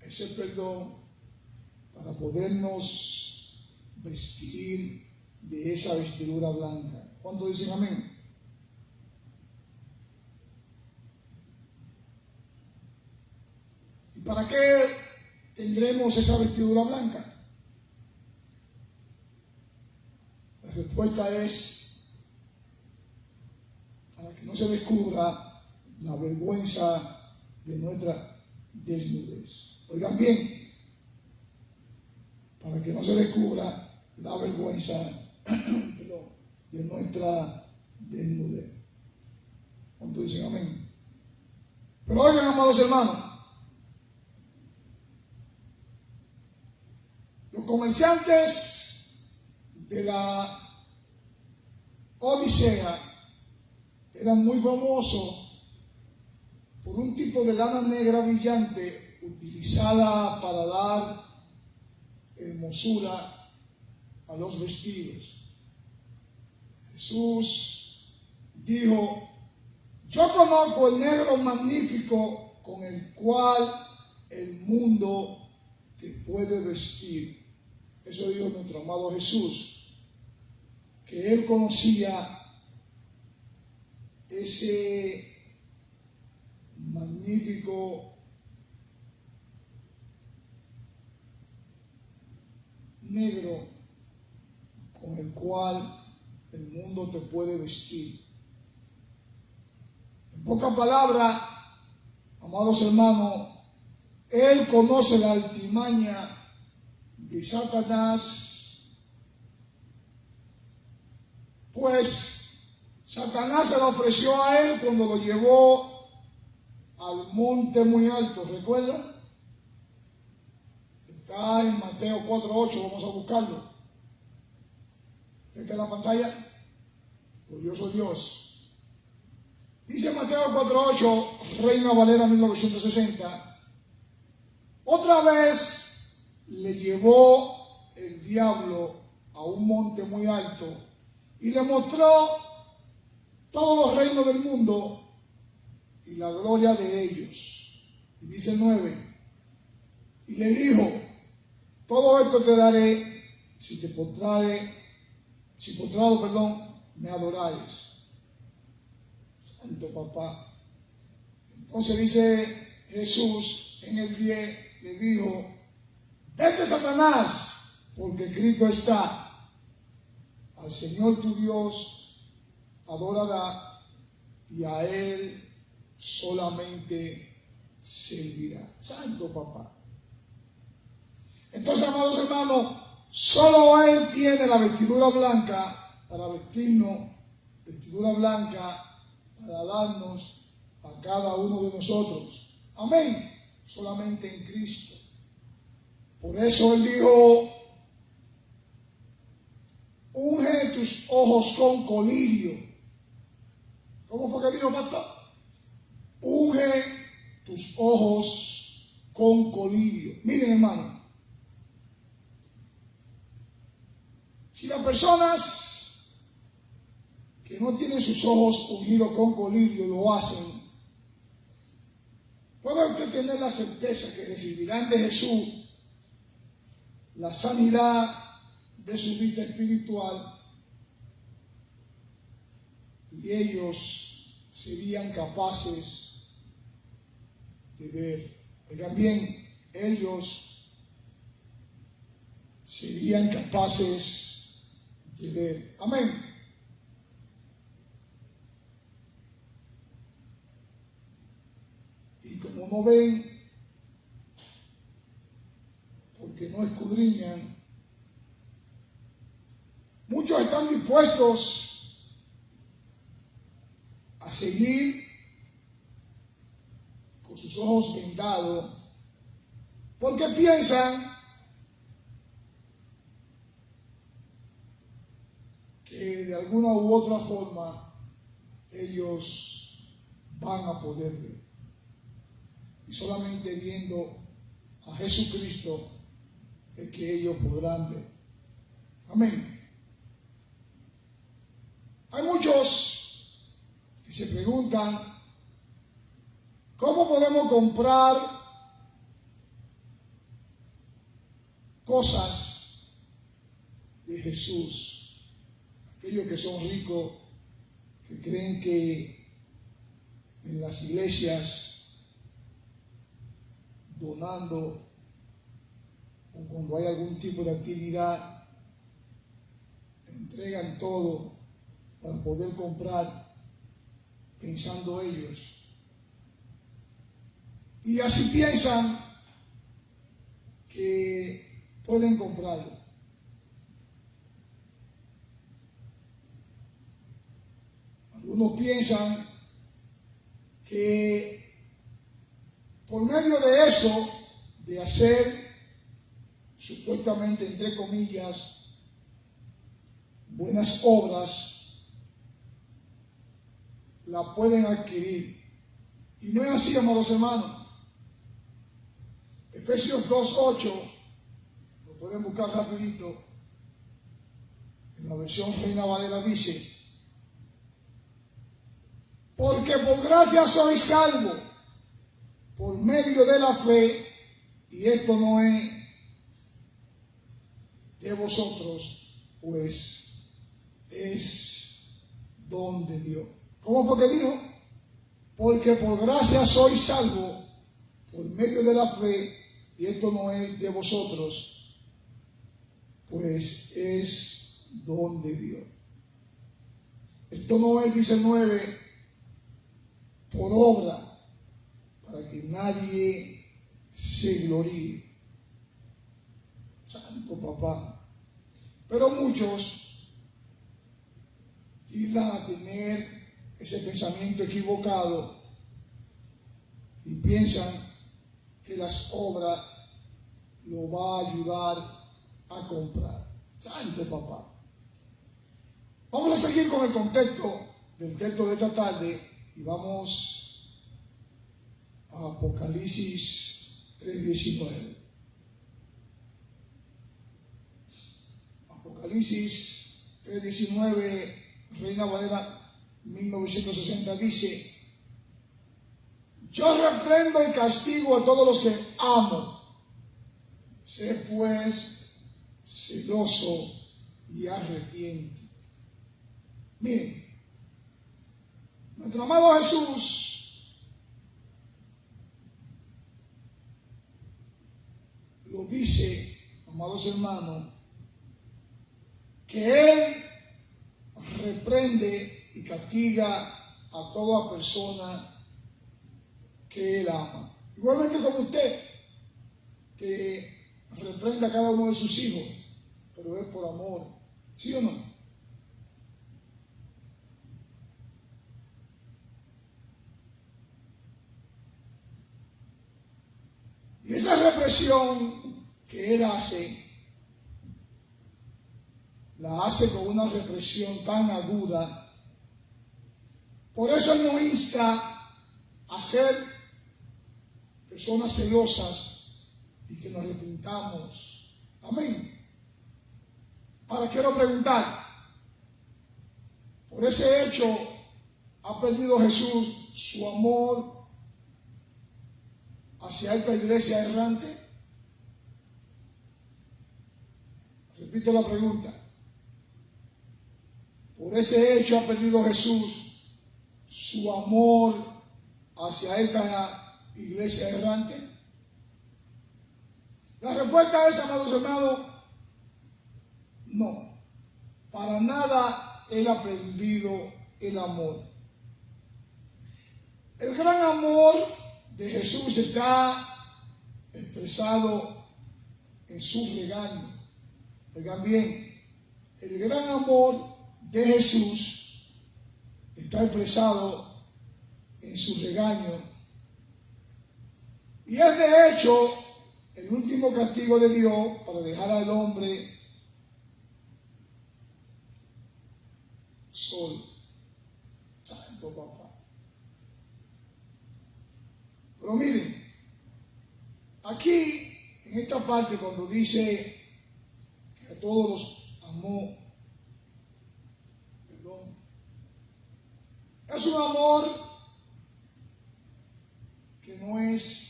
ese perdón para podernos vestir de esa vestidura blanca. ¿Cuántos dicen amén? ¿Y para qué tendremos esa vestidura blanca? La respuesta es para que no se descubra la vergüenza de nuestra desnudez. Oigan bien, para que no se descubra la vergüenza de nuestra desnudez. ¿Cuántos dicen amén? Pero oigan, amados hermanos, los comerciantes de la Odisea eran muy famosos por un tipo de lana negra brillante utilizada para dar hermosura a los vestidos. Jesús dijo: yo conozco el negro magnífico con el cual el mundo te puede vestir. Eso dijo nuestro amado Jesús, que él conocía ese magnífico negro con el cual el mundo te puede vestir. En pocas palabras, amados hermanos, él conoce la altimaña de Satanás, pues Satanás se lo ofreció a él cuando lo llevó al monte muy alto. ¿Recuerdan? Está en Mateo 4:8, vamos a buscarlo. ¿Está en la pantalla? Glorioso Dios. Dice Mateo 4:8, Reina Valera 1960. Otra vez le llevó el diablo a un monte muy alto y le mostró todos los reinos del mundo y la gloria de ellos. Y dice 9, y le dijo: todo esto te daré si postrado, me adorares. Santo Papá. Entonces dice Jesús en el 10, le dijo: vete, Satanás, porque escrito está: al Señor tu Dios adorará y a Él solamente servirá. Santo Papá. Entonces, amados hermanos, solo Él tiene la vestidura blanca para vestirnos, vestidura blanca para darnos a cada uno de nosotros. Amén. Solamente en Cristo. Por eso Él dijo: unge tus ojos con colirio. ¿Cómo fue que dijo, pastor? Unge tus ojos con colirio. Miren, hermano, si las personas que no tienen sus ojos ungidos con colirio lo hacen, puede usted tener la certeza que recibirán de Jesús la sanidad de su vida espiritual, y ellos serían capaces de ver. Oigan bien, ellos serían capaces de ver. Amén. Y como no ven, porque no escudriñan, muchos están dispuestos a seguir con sus ojos vendados porque piensan que de alguna u otra forma ellos van a poder ver. Y solamente viendo a Jesucristo es que ellos podrán ver. Amén. Hay muchos que se preguntan, ¿cómo podemos comprar cosas de Jesús? Aquellos que son ricos, que creen que en las iglesias, donando, o cuando hay algún tipo de actividad, entregan todo para poder comprar, pensando ellos. Y así piensan que pueden comprarlo. Algunos piensan que por medio de eso, de hacer supuestamente, entre comillas, buenas obras, la pueden adquirir. Y no es así, amados hermanos. Efesios 2:8, lo pueden buscar rapidito, en la versión Reina Valera dice, porque por gracia sois salvos, por medio de la fe, y esto no es de vosotros, pues es don de Dios. ¿Cómo fue que dijo? Porque por gracia sois salvos, por medio de la fe, y esto no es de vosotros, pues es don de Dios. Esto no es, dice el 9, por obra, para que nadie se gloríe. Santo papá. Pero muchos tienden a tener ese pensamiento equivocado y piensan que las obras lo va a ayudar a comprar. Santo papá. Vamos a seguir con el contexto del texto de esta tarde y vamos a Apocalipsis 3:19. Apocalipsis 3:19, Reina Valera 1960 dice, yo reprendo y castigo a todos los que amo. Sé pues celoso y arrepiente. Miren, nuestro amado Jesús lo dice, amados hermanos, que Él reprende y castiga a toda persona que Él ama. Igualmente como usted, que reprende a cada uno de sus hijos, pero es por amor. ¿Sí o no? Y esa represión que Él hace, la hace con una represión tan aguda. Por eso Él nos insta a ser personas celosas y que nos arrepintamos. Amén. Ahora quiero preguntar, por ese hecho, ¿ha perdido Jesús su amor hacia esta iglesia errante? Repito la pregunta. Por ese hecho ha perdido Jesús su amor hacia esta iglesia errante. La respuesta es, amados hermanos, no. Para nada Él ha perdido el amor. El gran amor de Jesús está expresado en su regaño. Oigan bien, el gran amor de Jesús está expresado en su regaño. Y es de hecho el último castigo de Dios para dejar al hombre solo. Santo papá. Pero miren, aquí en esta parte cuando dice que a todos los amó, perdón, es un amor que no es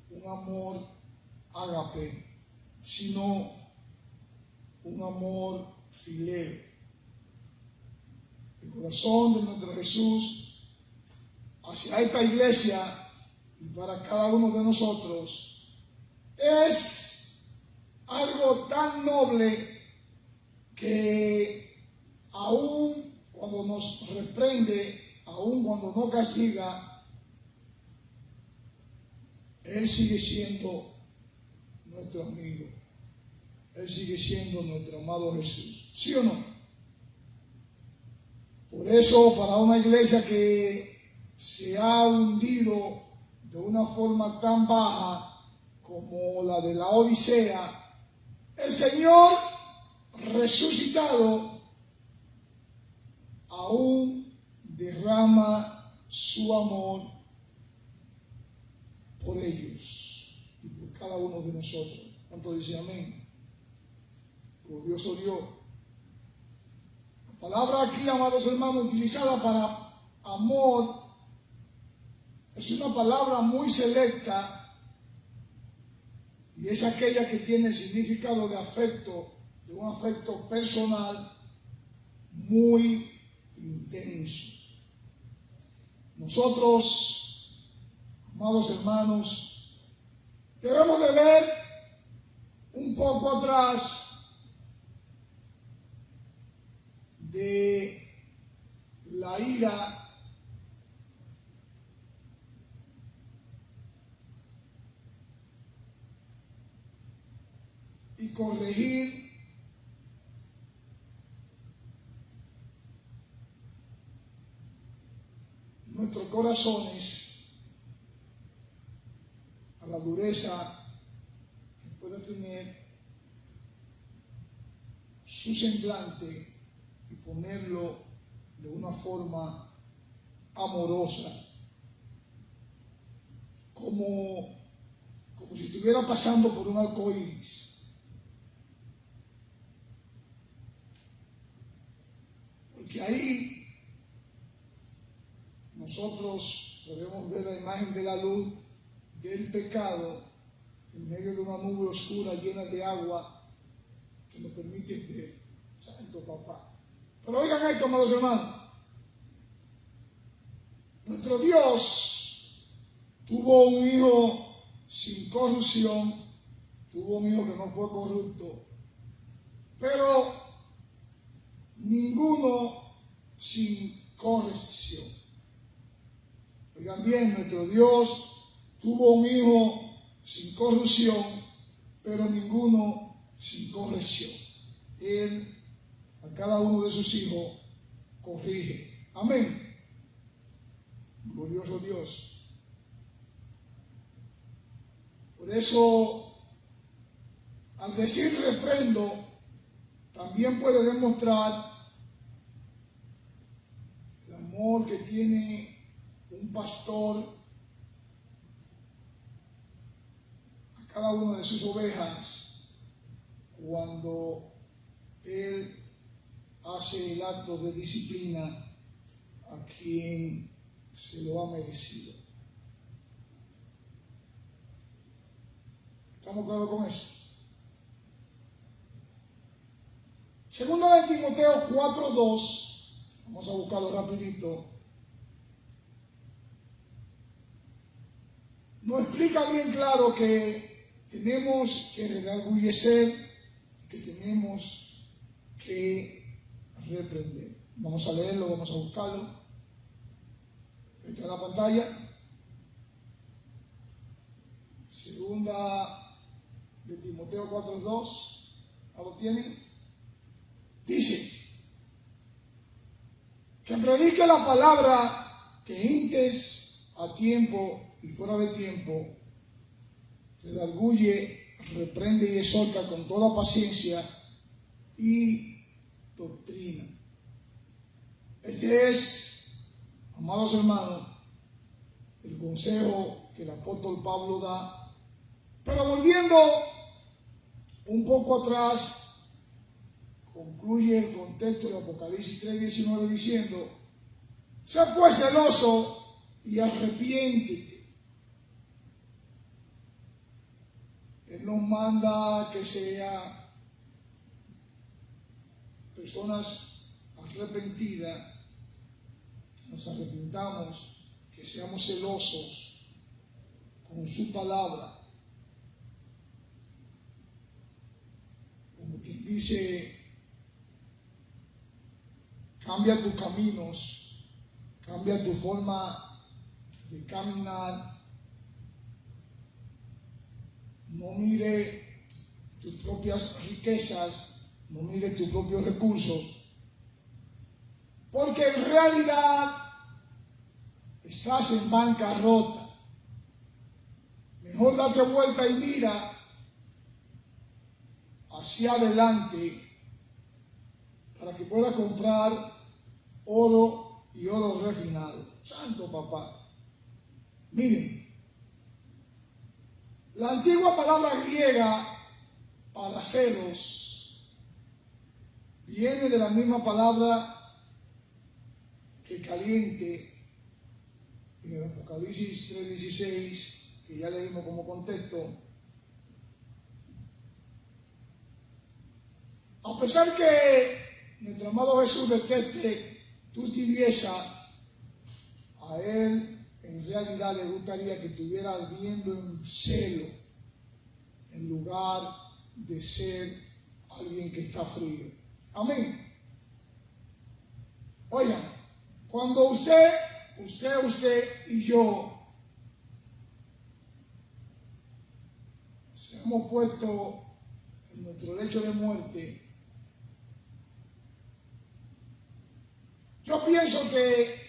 un amor ágape, sino un amor fileo. El corazón de nuestro Jesús hacia esta iglesia y para cada uno de nosotros es algo tan noble que aun cuando nos reprende, aun cuando nos castiga, Él sigue siendo nuestro amigo. Él sigue siendo nuestro amado Jesús. ¿Sí o no? Por eso, para una iglesia que se ha hundido de una forma tan baja como la de la Odisea, el Señor resucitado aún derrama su amor por ellos y por cada uno de nosotros. ¿Cuánto dice amén? Glorioso Dios. La palabra aquí, amados hermanos, utilizada para amor, es una palabra muy selecta y es aquella que tiene el significado de afecto, de un afecto personal muy intenso. Nosotros, amados hermanos, debemos de ver un poco atrás de la ira y corregir nuestros corazones a la dureza que puede tener su semblante y ponerlo de una forma amorosa, como si estuviera pasando por un arco iris. Porque ahí nosotros podemos ver la imagen de la luz del pecado en medio de una nube oscura llena de agua que nos permite ver. Santo papá. Pero oigan esto, amados hermanos. Nuestro Dios tuvo un hijo sin corrupción, tuvo un hijo que no fue corrupto, pero ninguno sin corrección. Oigan bien, nuestro Dios tuvo un hijo sin corrupción, pero ninguno sin corrección. Él a cada uno de sus hijos corrige. Amén. Glorioso Dios. Por eso, al decir reprendo, también puede demostrar el amor que tiene un pastor a cada una de sus ovejas cuando él hace el acto de disciplina a quien se lo ha merecido. ¿Estamos claros con eso? Segundo de Timoteo 4:2, vamos a buscarlo rapidito, nos explica bien claro que tenemos que redarguyecer, que tenemos que reprender. Vamos a leerlo, vamos a buscarlo. Está en la pantalla. Segunda de Timoteo 4:2. ¿Lo tienen? Dice que predique la palabra, que intes a tiempo y fuera de tiempo redarguye, reprende y exhorta con toda paciencia y doctrina. Este es, amados hermanos, el consejo que el apóstol Pablo da. Pero volviendo un poco atrás, concluye el contexto de Apocalipsis 3:19 diciendo: sé pues celoso y arrepiéntete. Él nos manda que sea personas arrepentidas, que nos arrepintamos, que seamos celosos con su palabra. Como quien dice, cambia tus caminos, cambia tu forma de caminar. No mire tus propias riquezas, no mire tus propios recursos, porque en realidad estás en bancarrota. Mejor date vuelta y mira hacia adelante para que puedas comprar oro y oro refinado. Santo papá. Miren, la antigua palabra griega para celos viene de la misma palabra que caliente en el Apocalipsis 3:16, que ya leímos como contexto. A pesar que nuestro amado Jesús deteste tu tibieza, a Él en realidad le gustaría que estuviera ardiendo en celo en lugar de ser alguien que está frío. Amén. Oigan, cuando usted y yo seamos puestos en nuestro lecho de muerte, yo pienso que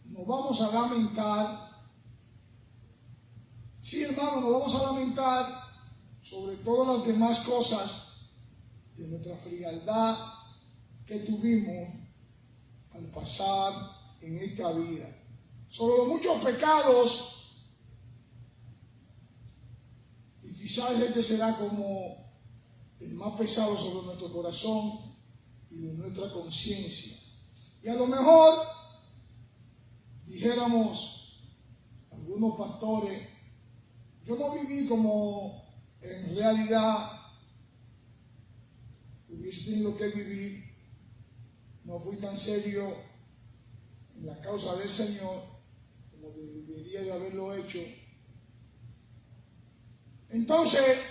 nos vamos a lamentar. Sí, hermano, nos vamos a lamentar sobre todas las demás cosas de nuestra frialdad que tuvimos al pasar en esta vida, sobre los muchos pecados, y quizás este será como el más pesado sobre nuestro corazón y de nuestra conciencia. Y a lo mejor dijéramos algunos pastores: yo no viví como en realidad hubiese tenido que vivir, no fui tan serio en la causa del Señor como debería de haberlo hecho. Entonces,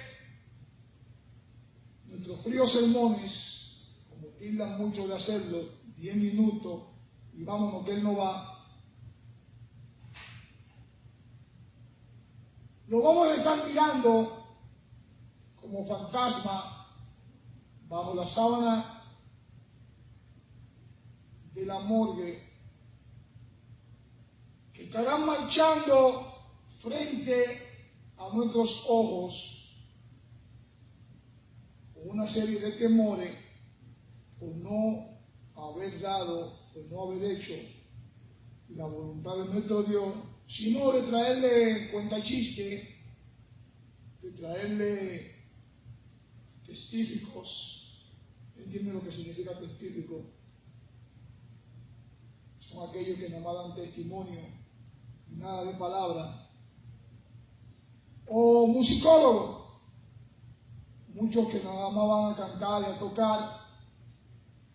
nuestros fríos sermones, como tildan mucho de hacerlo, 10 minutos y vámonos que Él no va, lo vamos a estar mirando como fantasma bajo la sábana de la morgue, que estarán marchando frente a nuestros ojos con una serie de temores por no haber dado, por no haber hecho la voluntad de nuestro Dios, sino de traerle cuentachiste, de traerle testíficos. ¿Entienden lo que significa testífico? Son aquellos que nada más dan testimonio y nada de palabra. O musicólogos, muchos que nada más van a cantar y a tocar,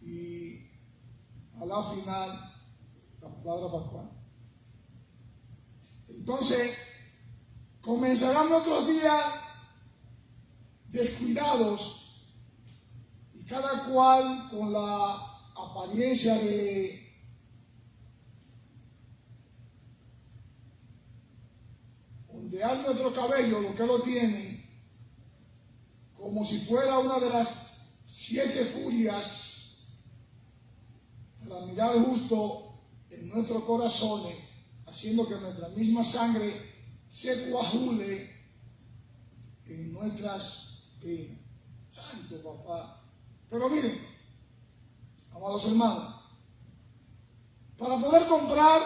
y a la final la palabra pascual. Entonces comenzarán otros días descuidados, y cada cual con la apariencia de ondear nuestro cabello, lo que lo tienen, como si fuera una de las 7 furias, para mirar justo en nuestros corazones, haciendo que nuestra misma sangre se coagule en nuestras penas. Santo papá. Pero miren, amados hermanos, para poder comprar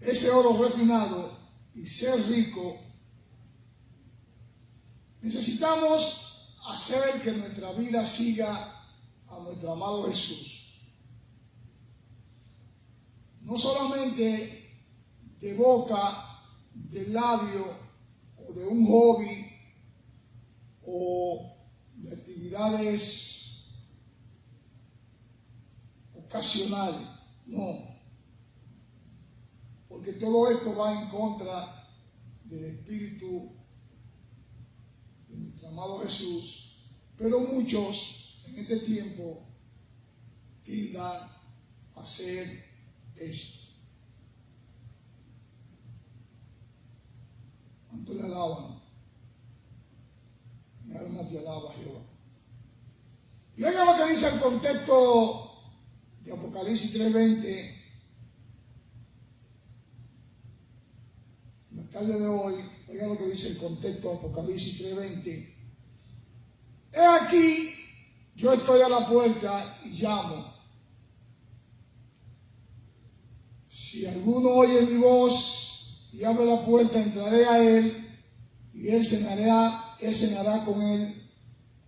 ese oro refinado y ser rico, necesitamos hacer que nuestra vida siga a nuestro amado Jesús. No solamente de boca, de labio o de un hobby o de actividades ocasionales, no, porque todo esto va en contra del Espíritu de nuestro amado Jesús, pero muchos en este tiempo tildan a hacer esto. ¿Cuánto le alaban? Mi alma te alaba, Jehová. Y oiga lo que dice el contexto de Apocalipsis 3:20. En la tarde de hoy, oiga lo que dice el contexto de Apocalipsis 3:20. He aquí, yo estoy a la puerta y llamo. Si alguno oye mi voz y abre la puerta, entraré a él y él cenará con él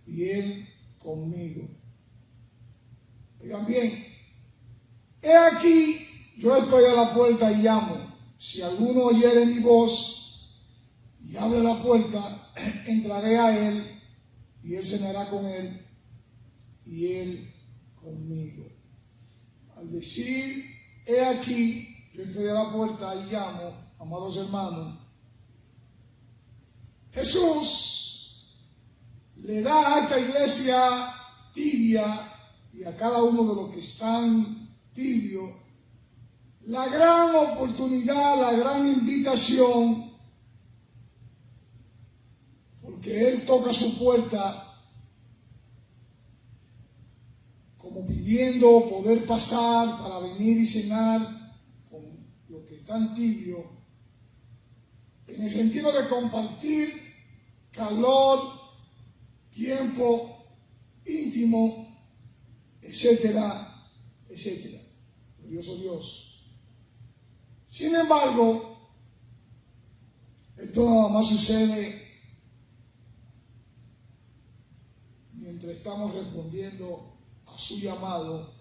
y él conmigo. Oigan bien, he aquí, yo estoy a la puerta y llamo. Si alguno oyere mi voz y abre la puerta, entraré a él y él cenará con él y él conmigo. Al decir, he aquí, yo estoy a la puerta y llamo, amados hermanos, Jesús le da a esta iglesia tibia y a cada uno de los que están tibios la gran oportunidad, la gran invitación, porque Él toca su puerta como pidiendo poder pasar para venir y cenar con los que están tibios, en el sentido de compartir calor, tiempo íntimo, etcétera, etcétera. Glorioso Dios. Sin embargo, esto nada más sucede mientras estamos respondiendo a su llamado,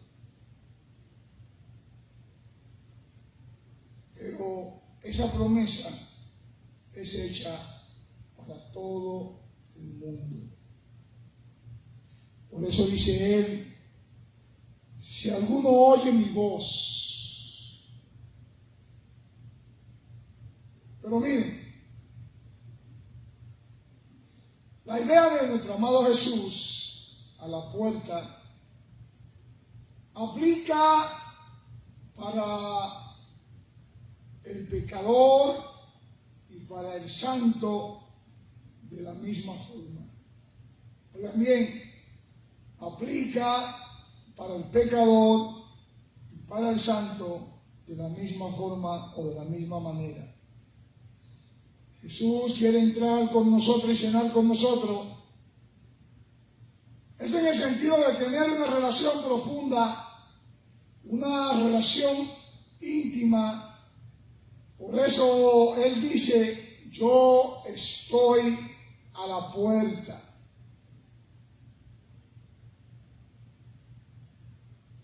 pero esa promesa es hecha para todo el mundo. Por eso dice él, si alguno oye mi voz. Pero miren, la idea de nuestro amado Jesús a la puerta aplica para el pecador y para el santo de la misma forma. Oigan bien, aplica para el pecador y para el santo de la misma forma o de la misma manera. Jesús quiere entrar con nosotros y cenar con nosotros. Es en el sentido de tener una relación profunda, una relación íntima. Por eso Él dice, yo estoy a la puerta.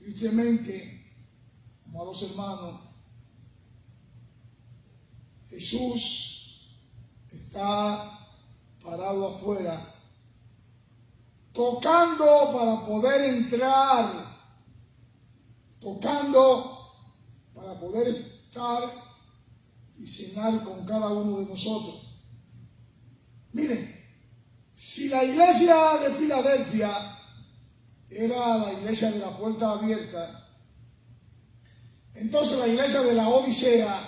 Tristemente, amados hermanos, Jesús está parado afuera, tocando para poder entrar, tocando para poder estar y cenar con cada uno de nosotros. Miren, si la iglesia de Filadelfia era la iglesia de la puerta abierta, entonces la iglesia de la Odisea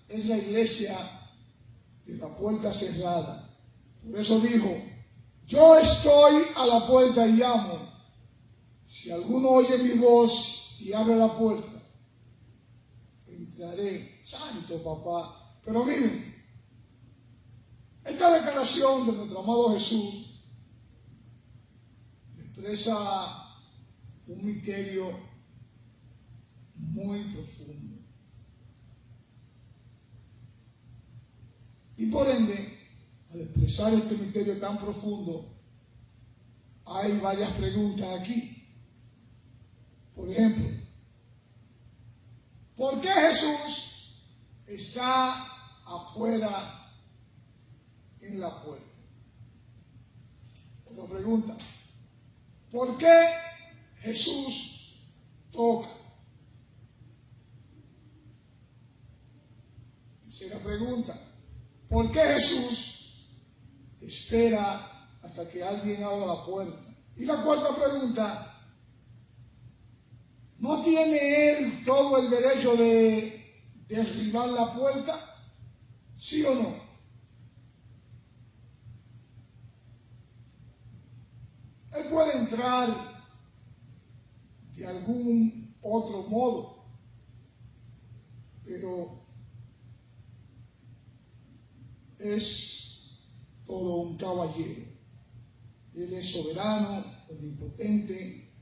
es la iglesia de la puerta cerrada. Por eso dijo, yo estoy a la puerta y llamo. Si alguno oye mi voz y abre la puerta, entraré. Santo papá. Pero miren, esta declaración relación de nuestro amado Jesús expresa un misterio muy profundo. Y por ende, al expresar este misterio tan profundo, hay varias preguntas aquí. Por ejemplo, ¿por qué Jesús está afuera en la puerta? Otra pregunta, ¿por qué Jesús toca? Tercera pregunta, ¿por qué Jesús espera hasta que alguien abra la puerta? Y la cuarta pregunta, ¿no tiene él todo el derecho de derribar la puerta? ¿Sí o no? Él puede entrar de algún otro modo, pero es todo un caballero. Él es soberano, omnipotente.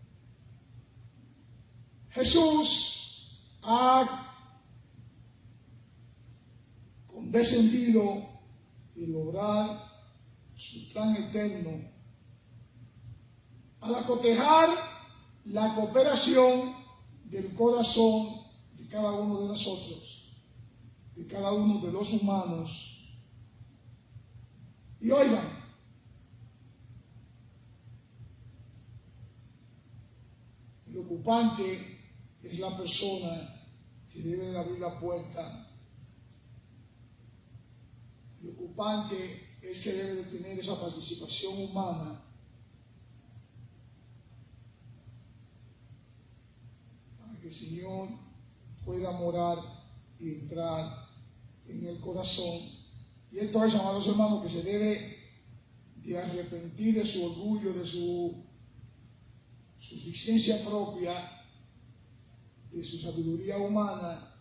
Jesús ha condescendido en lograr su plan eterno al acotejar la cooperación del corazón de cada uno de nosotros, de cada uno de los humanos. Y oigan, preocupante es la persona que debe de abrir la puerta. Preocupante es que debe de tener esa participación humana para que el Señor pueda morar y entrar en el corazón. Y entonces, amados hermanos, que se debe de arrepentir de su orgullo, de su suficiencia propia, de su sabiduría humana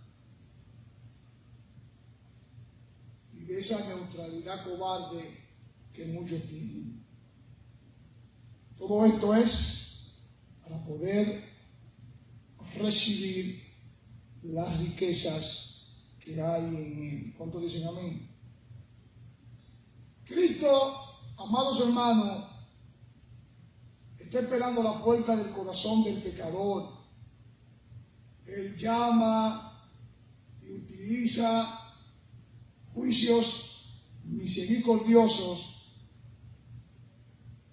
y de esa neutralidad cobarde que muchos tienen. Todo esto es para poder recibir las riquezas que hay en él. ¿Cuántos dicen amén? Cristo, amados hermanos, está esperando la puerta del corazón del pecador. Él llama y utiliza juicios misericordiosos,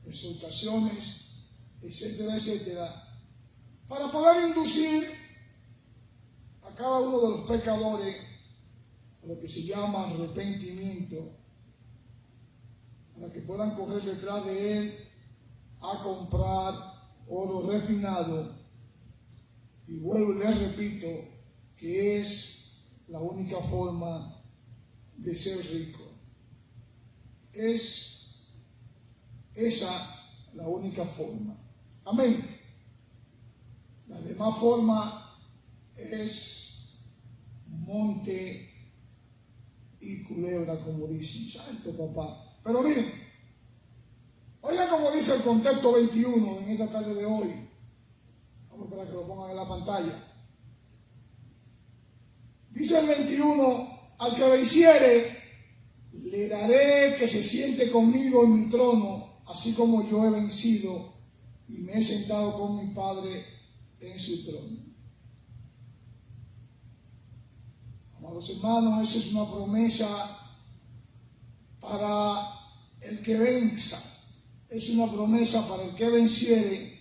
exhortaciones, etcétera, etcétera, para poder inducir a cada uno de los pecadores a lo que se llama arrepentimiento, para que puedan correr detrás de él a comprar oro refinado. Y vuelvo y les repito que es la única forma de ser rico. Es esa la única forma. Amén. La demás forma es monte y culebra, como dicen. Santo papá. Pero miren, oigan como dice el contexto 21 en esta tarde de hoy. Vamos para que lo pongan en la pantalla. Dice el 21, al que venciere, le daré que se siente conmigo en mi trono, así como yo he vencido y me he sentado con mi Padre en su trono. Amados hermanos, esa es una promesa para el que venza. Es una promesa para el que venciere,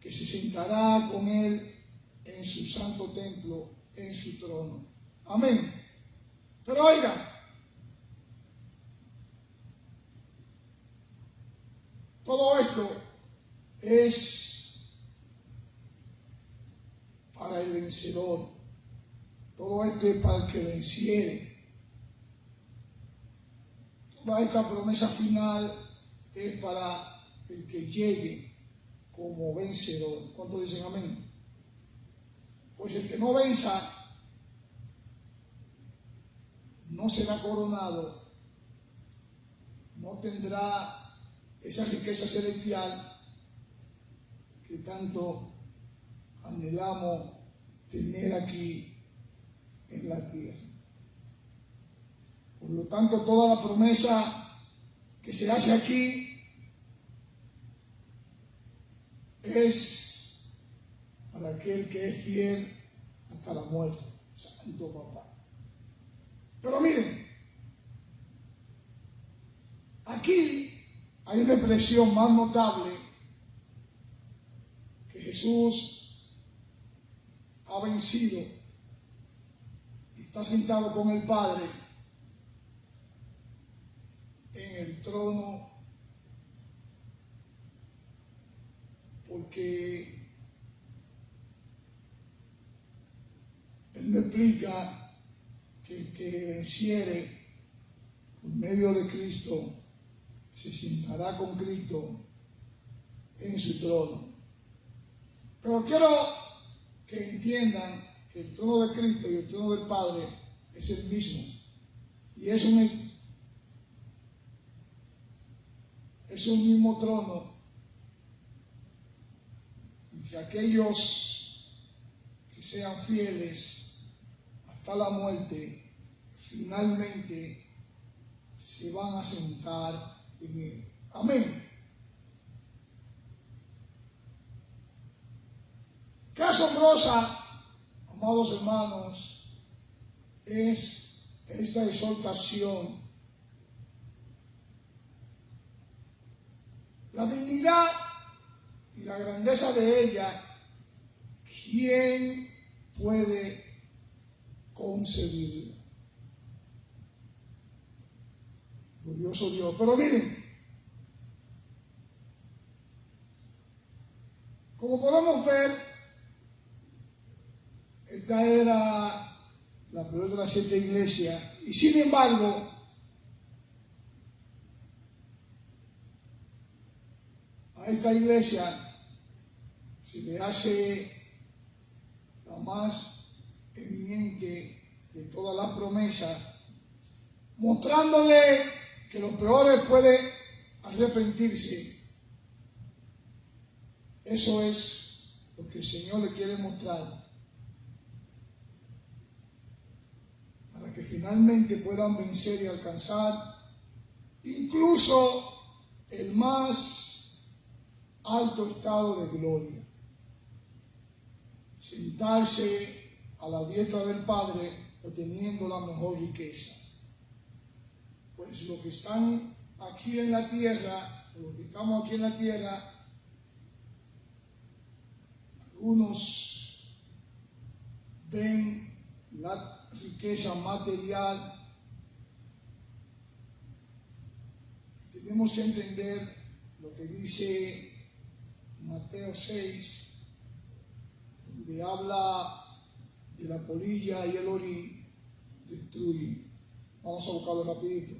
que se sentará con él en su santo templo, en su trono. Amén. Pero oigan, todo esto es para el vencedor. Todo esto es para el que venciere. Toda esta promesa final es para el que llegue como vencedor. ¿Cuántos dicen amén? Pues el que no venza no será coronado no tendrá esa riqueza celestial que tanto anhelamos tener aquí en la tierra. Por lo tanto, toda la promesa que se hace aquí es para aquel que es fiel hasta la muerte. Santo papá. Pero miren, aquí hay una expresión más notable que Jesús ha vencido y está sentado con el Padre en el trono, porque Él me explica que el que venciere por medio de Cristo se sentará con Cristo en su trono. Pero quiero que entiendan que el trono de Cristo y el trono del Padre es el mismo. Y es un mismo trono. Y que aquellos que sean fieles hasta la muerte, finalmente se van a sentar en él. Amén. Qué asombrosa, amados hermanos, es esta exhortación. La dignidad y la grandeza de ella, ¿quién puede concebirla? Glorioso Dios. Pero miren, como podemos ver, esta era la peor de las 7 iglesias, y sin embargo, a esta iglesia se le hace la más eminente de todas las promesas, mostrándole que los peores puede arrepentirse. Eso es lo que el Señor le quiere mostrar, para que finalmente puedan vencer y alcanzar incluso el más alto estado de gloria. Sentarse a la diestra del Padre obteniendo la mejor riqueza. Pues los que están aquí en la tierra, los que estamos aquí en la tierra, algunos ven la riqueza material. Tenemos que entender lo que dice Mateo 6, donde habla de la polilla y el orín destruyen. Vamos a buscarlo rapidito.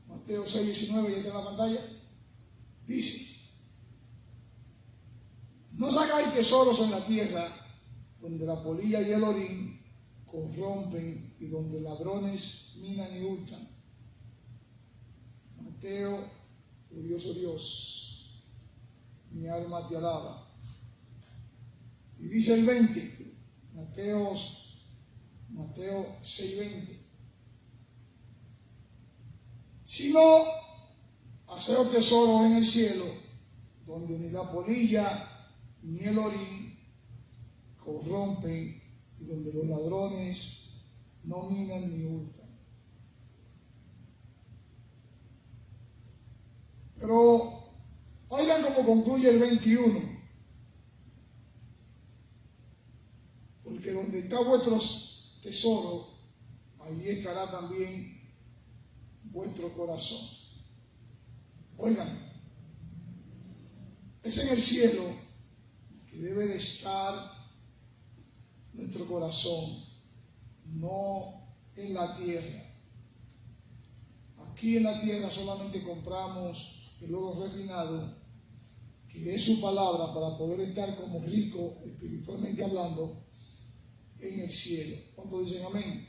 Mateo 6, 19, ya está en la pantalla. Dice: no sacáis tesoros en la tierra, donde la polilla y el orín corrompen y donde ladrones minan y hurtan. Mateo, glorioso Dios, mi alma te alaba. Y dice el 20, Mateo 6:20. Sino haced tesoros en el cielo, donde ni la polilla ni el orín corrompen y donde los ladrones no minan ni hurtan. Pero oigan cómo concluye el 21. Porque donde está vuestro tesoro, ahí estará también vuestro corazón. Oigan, es en el cielo que debe de estar nuestro corazón, no en la tierra. Aquí en la tierra solamente compramos el oro refinado, que es su palabra, para poder estar como ricos espiritualmente hablando en el cielo. ¿Cuántos dicen amén?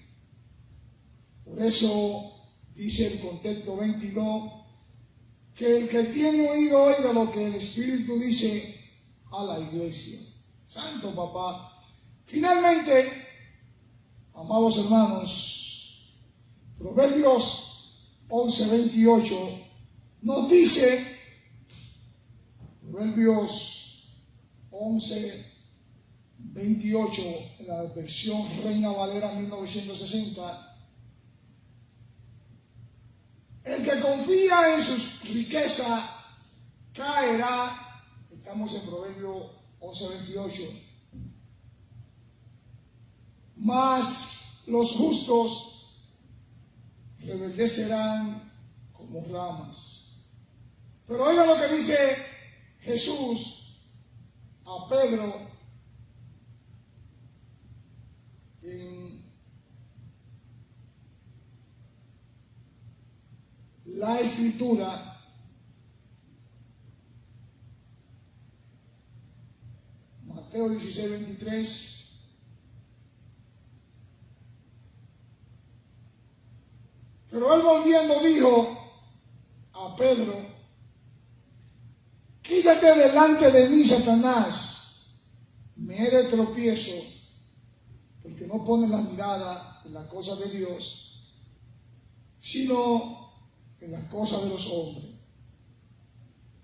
Por eso dice el contexto 22, que el que tiene oído oiga lo que el Espíritu dice a la iglesia. Santo papá. Finalmente, amados hermanos, Proverbios 11:28 nos dice, Proverbios 11:28, en la versión Reina Valera 1960, el que confía en sus riquezas caerá. Estamos en Proverbios 11:28. Mas los justos reverdecerán como ramas. Pero oiga lo que dice Jesús a Pedro en la Escritura. Mateo 16:23. Pero él volviendo dijo a Pedro: quítate delante de mí, Satanás, me eres tropiezo, porque no pones la mirada en las cosas de Dios, sino en las cosas de los hombres.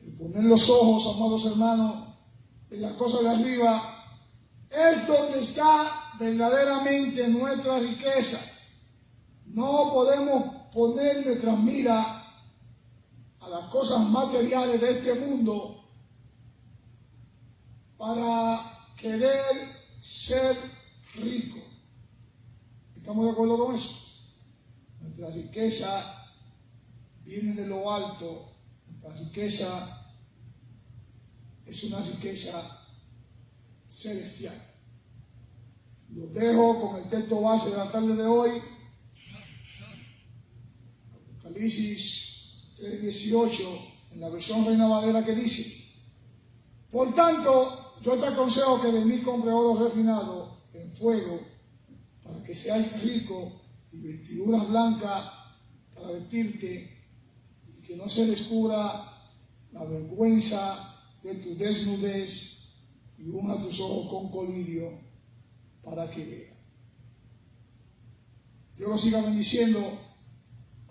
El poner los ojos, amados hermanos, en las cosas de arriba, es donde está verdaderamente nuestra riqueza. No podemos poner nuestra mira a las cosas materiales de este mundo para querer ser rico. ¿Estamos de acuerdo con eso? Nuestra riqueza viene de lo alto. Nuestra riqueza es una riqueza celestial. Lo dejo con el texto base de la tarde de hoy. Apocalipsis 3:18, en la versión Reina Valera, que dice: por tanto, yo te aconsejo que de mí compre oro refinado en fuego, para que seas rico, y vestiduras blancas para vestirte, y que no se descubra la vergüenza de tu desnudez, y unja tus ojos con colirio para que vea. Dios los siga bendiciendo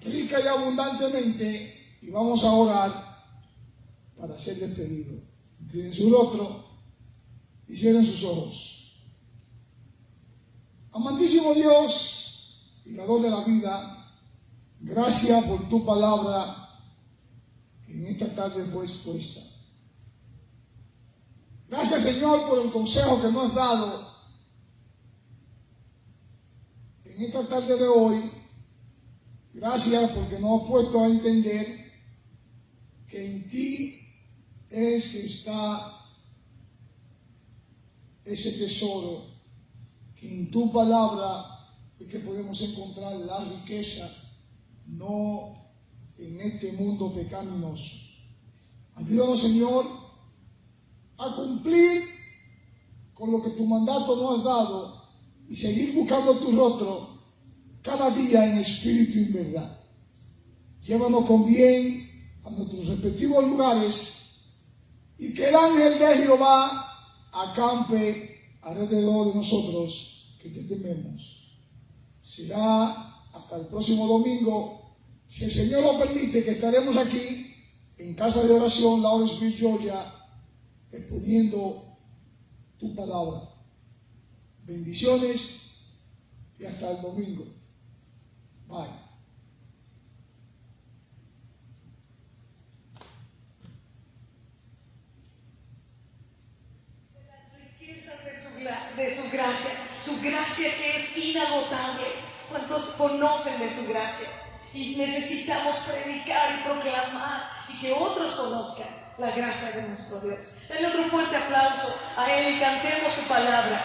rica y abundantemente, y vamos a orar para ser despedidos. Inclinen su rostro y cierren sus ojos. Amantísimo Dios y dador de la vida, gracias por tu palabra que en esta tarde fue expuesta. Gracias, Señor, por el consejo que nos has dado en esta tarde de hoy. Gracias porque nos has puesto a entender que en ti es que está ese tesoro, que en tu palabra es que podemos encontrar la riqueza, no en este mundo pecaminoso. Ayúdanos, Señor, a cumplir con lo que tu mandato nos has dado y seguir buscando tu rostro cada día en espíritu y en verdad. Llévanos con bien a nuestros respectivos lugares y que el ángel de Jehová acampe alrededor de nosotros que te tememos. Será hasta el próximo domingo, si el Señor lo permite, que estaremos aquí en Casa de Oración, Lawrence Beach, Georgia, exponiendo tu palabra. Bendiciones y hasta el domingo. Bye. De su gracia que es inagotable. ¿Cuántos conocen de su gracia? Y necesitamos predicar y proclamar y que otros conozcan la gracia de nuestro Dios. Denle otro fuerte aplauso a Él y cantemos su palabra.